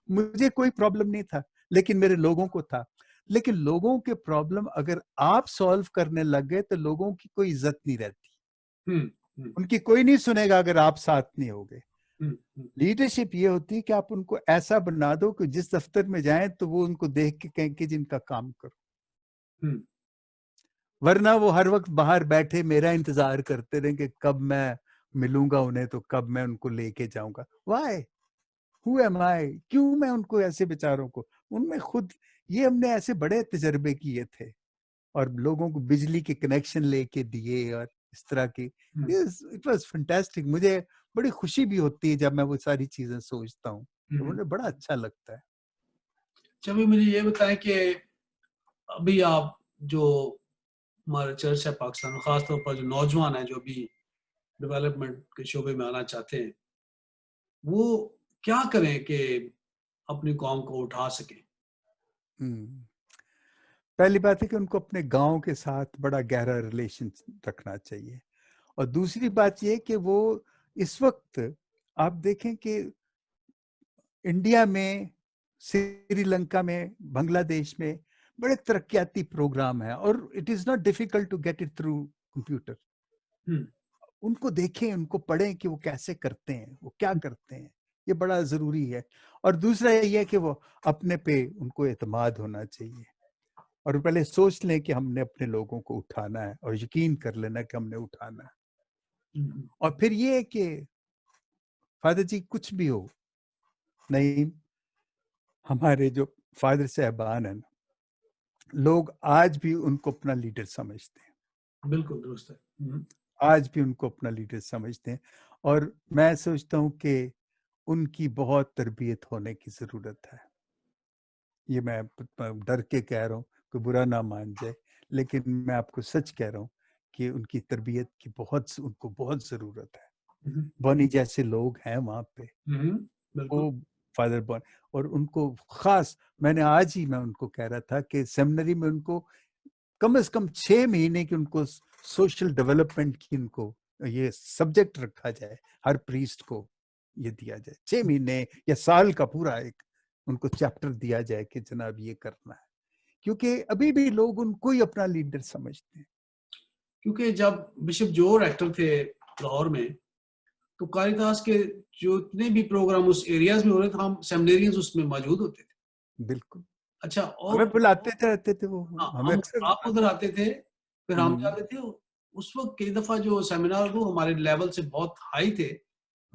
मुझे कोई प्रॉब्लम नहीं था, लेकिन मेरे लोगों को था। लेकिन लोगों के प्रॉब्लम अगर आप सॉल्व करने लग गए तो लोगों की कोई इज्जत नहीं रहती, उनकी कोई नहीं सुनेगा अगर आप साथ नहीं होगे। लीडरशिप ये होती है कि आप उनको ऐसा बना दो कि जिस दफ्तर में जाएं तो वो उनको देख के कहें कि जिनका काम करो। वरना वो हर वक्त बाहर बैठे मेरा इंतजार करते रहे कि कब मैं मिलूंगा उन्हें, तो कब मैं उनको लेके जाऊंगा। वाई, हु एम आई, क्यों मैं उनको ऐसे बेचारों को, उनमें खुद, ये हमने ऐसे बड़े तजर्बे किए थे और लोगों को बिजली के कनेक्शन लेके दिए और इस तरह की। It was fantastic. मुझे बड़ी खुशी भी होती है जब मैं वो सारी चीजें सोचता हूँ, तो मुझे बड़ा अच्छा लगता है। चलिए मुझे ये बताएं कि अभी आप जो हमारे चर्च है पाकिस्तान में, खासतौर पर जो नौजवान है जो भी डेवलपमेंट के शोबे में आना चाहते हैं, वो क्या करें कि अपनी कौम को उठा सके? पहली बात है कि उनको अपने गांव के साथ बड़ा गहरा रिलेशन रखना चाहिए। और दूसरी बात ये कि वो इस वक्त आप देखें कि इंडिया में, श्रीलंका में, बांग्लादेश में बड़े तरक्याती प्रोग्राम है और it is not difficult to get it through computer. उनको देखें, उनको पढ़ें कि वो कैसे करते हैं, वो क्या करते हैं, ये बड़ा जरूरी है। और दूसरा ये है कि वो अपने पे उनको एतमाद होना चाहिए और पहले सोच लें कि हमने अपने लोगों को उठाना है और यकीन कर लेना कि हमने उठाना है। और फिर ये है कि फादर जी कुछ भी हो, नहीं, हमारे जो फादर साहबान है ना, लोग आज भी उनको अपना लीडर समझते हैं। बिल्कुल दुरुस्त है। आज भी उनको अपना लीडर समझते हैं और मैं सोचता हूँ कि उनकी बहुत तरबियत होने की जरूरत है। ये मैं डर के कह रहा हूँ, कोई बुरा ना मान जाए, लेकिन मैं आपको सच कह रहा हूँ कि उनकी तरबियत की उनको बहुत जरूरत है। बॉनी जैसे लोग हैं वहां पे, वो फादर बॉन, और उनको खास, मैंने आज ही मैं उनको कह रहा था कि सेमिनरी में उनको कम से कम 6 महीने की उनको सोशल डेवलपमेंट की उनको ये सब्जेक्ट रखा जाए, हर प्रीस्ट को ये दिया जाए, 6 महीने या साल का पूरा एक उनको चैप्टर दिया जाए कि जनाब ये करना है, क्योंकि अभी भी लोग उनको ही अपना लीडर समझते हैं। क्योंकि जब बिशप जोर एक्टर थे लाहौर में, तो कारितास के जो इतने भी प्रोग्राम उस एरियाज में हो रहे थे, हम सेमिनेरियंस उसमें मौजूद होते थे। बिल्कुल, अच्छा, और हमें बुलाते रहते थे वो, हाँ, हमें हम अक्सर आप उधर आते थे, फिर हम जाते थे। उस वक्त कई दफा जो सेमिनार वो हमारे लेवल से बहुत हाई थे,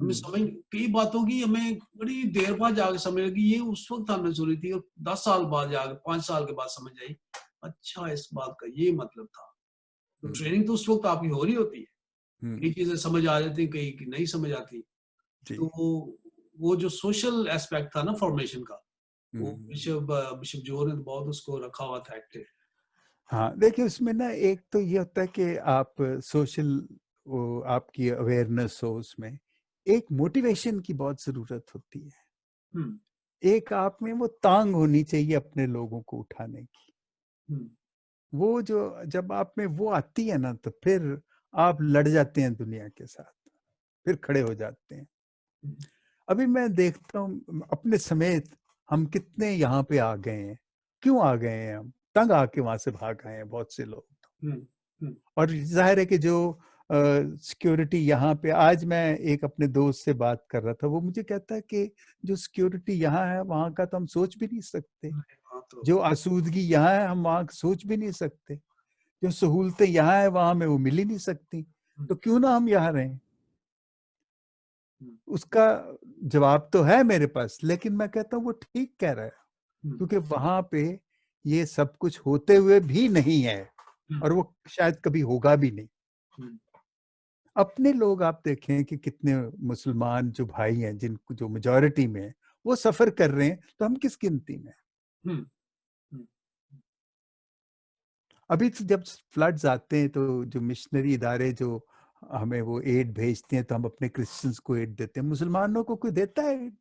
हमें समझ कई बातों की हमें बड़ी देर बाद जाकर समझ लगी, ये उस वक्त हमने सुनी थी और 10 साल बाद जाकर 5 साल के बाद समझ आई, अच्छा इस बात का ये मतलब था। तो ट्रेनिंग तो उस वक्त आपकी हो रही होती है, कई चीजें समझ आ जाती, कई नहीं समझ आती। तो वो जो सोशल एस्पेक्ट था ना फॉर्मेशन का, वो बिशप जोर ने बहुत उसको रखा हुआ था एक्टिव। हाँ, देखिए उसमें ना एक तो ये होता है कि आप सोशल, आपकी अवेयरनेस हो, उसमें एक मोटिवेशन की बहुत जरूरत होती है। एक आप में वो तांग होनी चाहिए अपने लोगों को उठाने की। वो जो जब आप में वो आती है ना, तो फिर आप लड़ जाते हैं दुनिया के साथ, फिर खड़े हो जाते हैं। अभी मैं देखता हूँ अपने समेत, हम कितने यहाँ पे आ गए हैं, क्यों आ गए हैं, हम तंग आके वहां से भाग आए हैं बहुत से लोग। और जाहिर है कि जो सिक्योरिटी यहाँ पे, आज मैं एक अपने दोस्त से बात कर रहा था, वो मुझे कहता है कि जो सिक्योरिटी यहाँ है वहाँ का तो हम सोच भी नहीं सकते, हाँ, तो जो आसूदगी यहाँ है हम वहाँ सोच भी नहीं सकते, जो सहूलतें यहाँ है वहाँ में वो मिल ही नहीं सकती, तो क्यों ना हम यहाँ रहें। उसका जवाब तो है मेरे पास, लेकिन मैं कहता हूँ वो ठीक कह रहा है, क्योंकि वहां पे ये सब कुछ होते हुए भी नहीं है और वो शायद कभी होगा भी नहीं। अपने लोग आप देखें कि कितने मुसलमान जो भाई हैं, जिनको जो मेजॉरिटी में है, वो सफर कर रहे हैं, तो हम किस गिनती में। अभी तो जब फ्लड्स आते हैं तो जो मिशनरी इदारे जो हमें वो एड भेजते हैं, तो हम अपने क्रिश्चियंस को एड देते हैं, मुसलमानों को कोई देता है एड?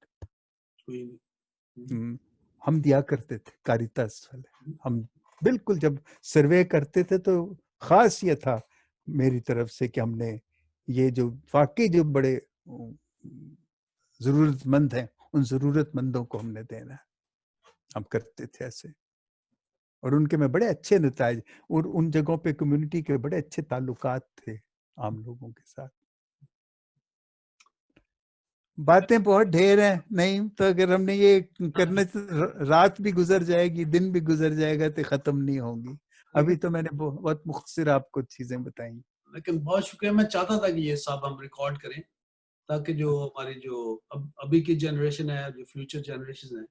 हम दिया करते थे, कारितास वाले। हम बिल्कुल जब सर्वे करते थे तो खास ये था मेरी तरफ से कि हमने ये जो वाकई जो बड़े जरूरतमंद हैं, उन जरूरतमंदों को हमने देना है, हम करते थे ऐसे। और उनके में बड़े अच्छे नताज, और उन जगहों पे कम्युनिटी के बड़े अच्छे ताल्लुकात थे आम लोगों के साथ। बातें बहुत ढेर हैं, नहीं तो अगर हमने ये करने से रात भी गुजर जाएगी, दिन भी गुजर जाएगा, तो खत्म नहीं होंगी। अभी तो मैंने बहुत मुख्तसर आपको चीजें बताई, लेकिन बहुत शुक्रिया। मैं चाहता था कि ये सब हम रिकॉर्ड करें, ताकि जो हमारी जो अभी की जनरेशन है, जो फ्यूचर जनरेशन है,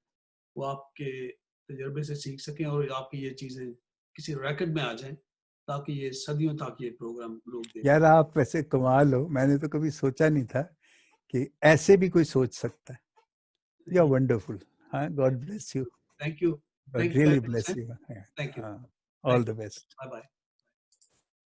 वो आपके तजर्बे से सीख सकें और आपकी ये चीजें किसी रिकॉर्ड में आ जाएं, ताकि ये सदियों तक ये प्रोग्राम लोग देखें। यार आप वैसे कमाल हो, मैंने तो कभी सोचा नहीं था कि ऐसे भी कोई सोच सकता है। You are wonderful. हाँ, God bless you. Thank you. God really bless you. Thank you. All the best. Bye bye.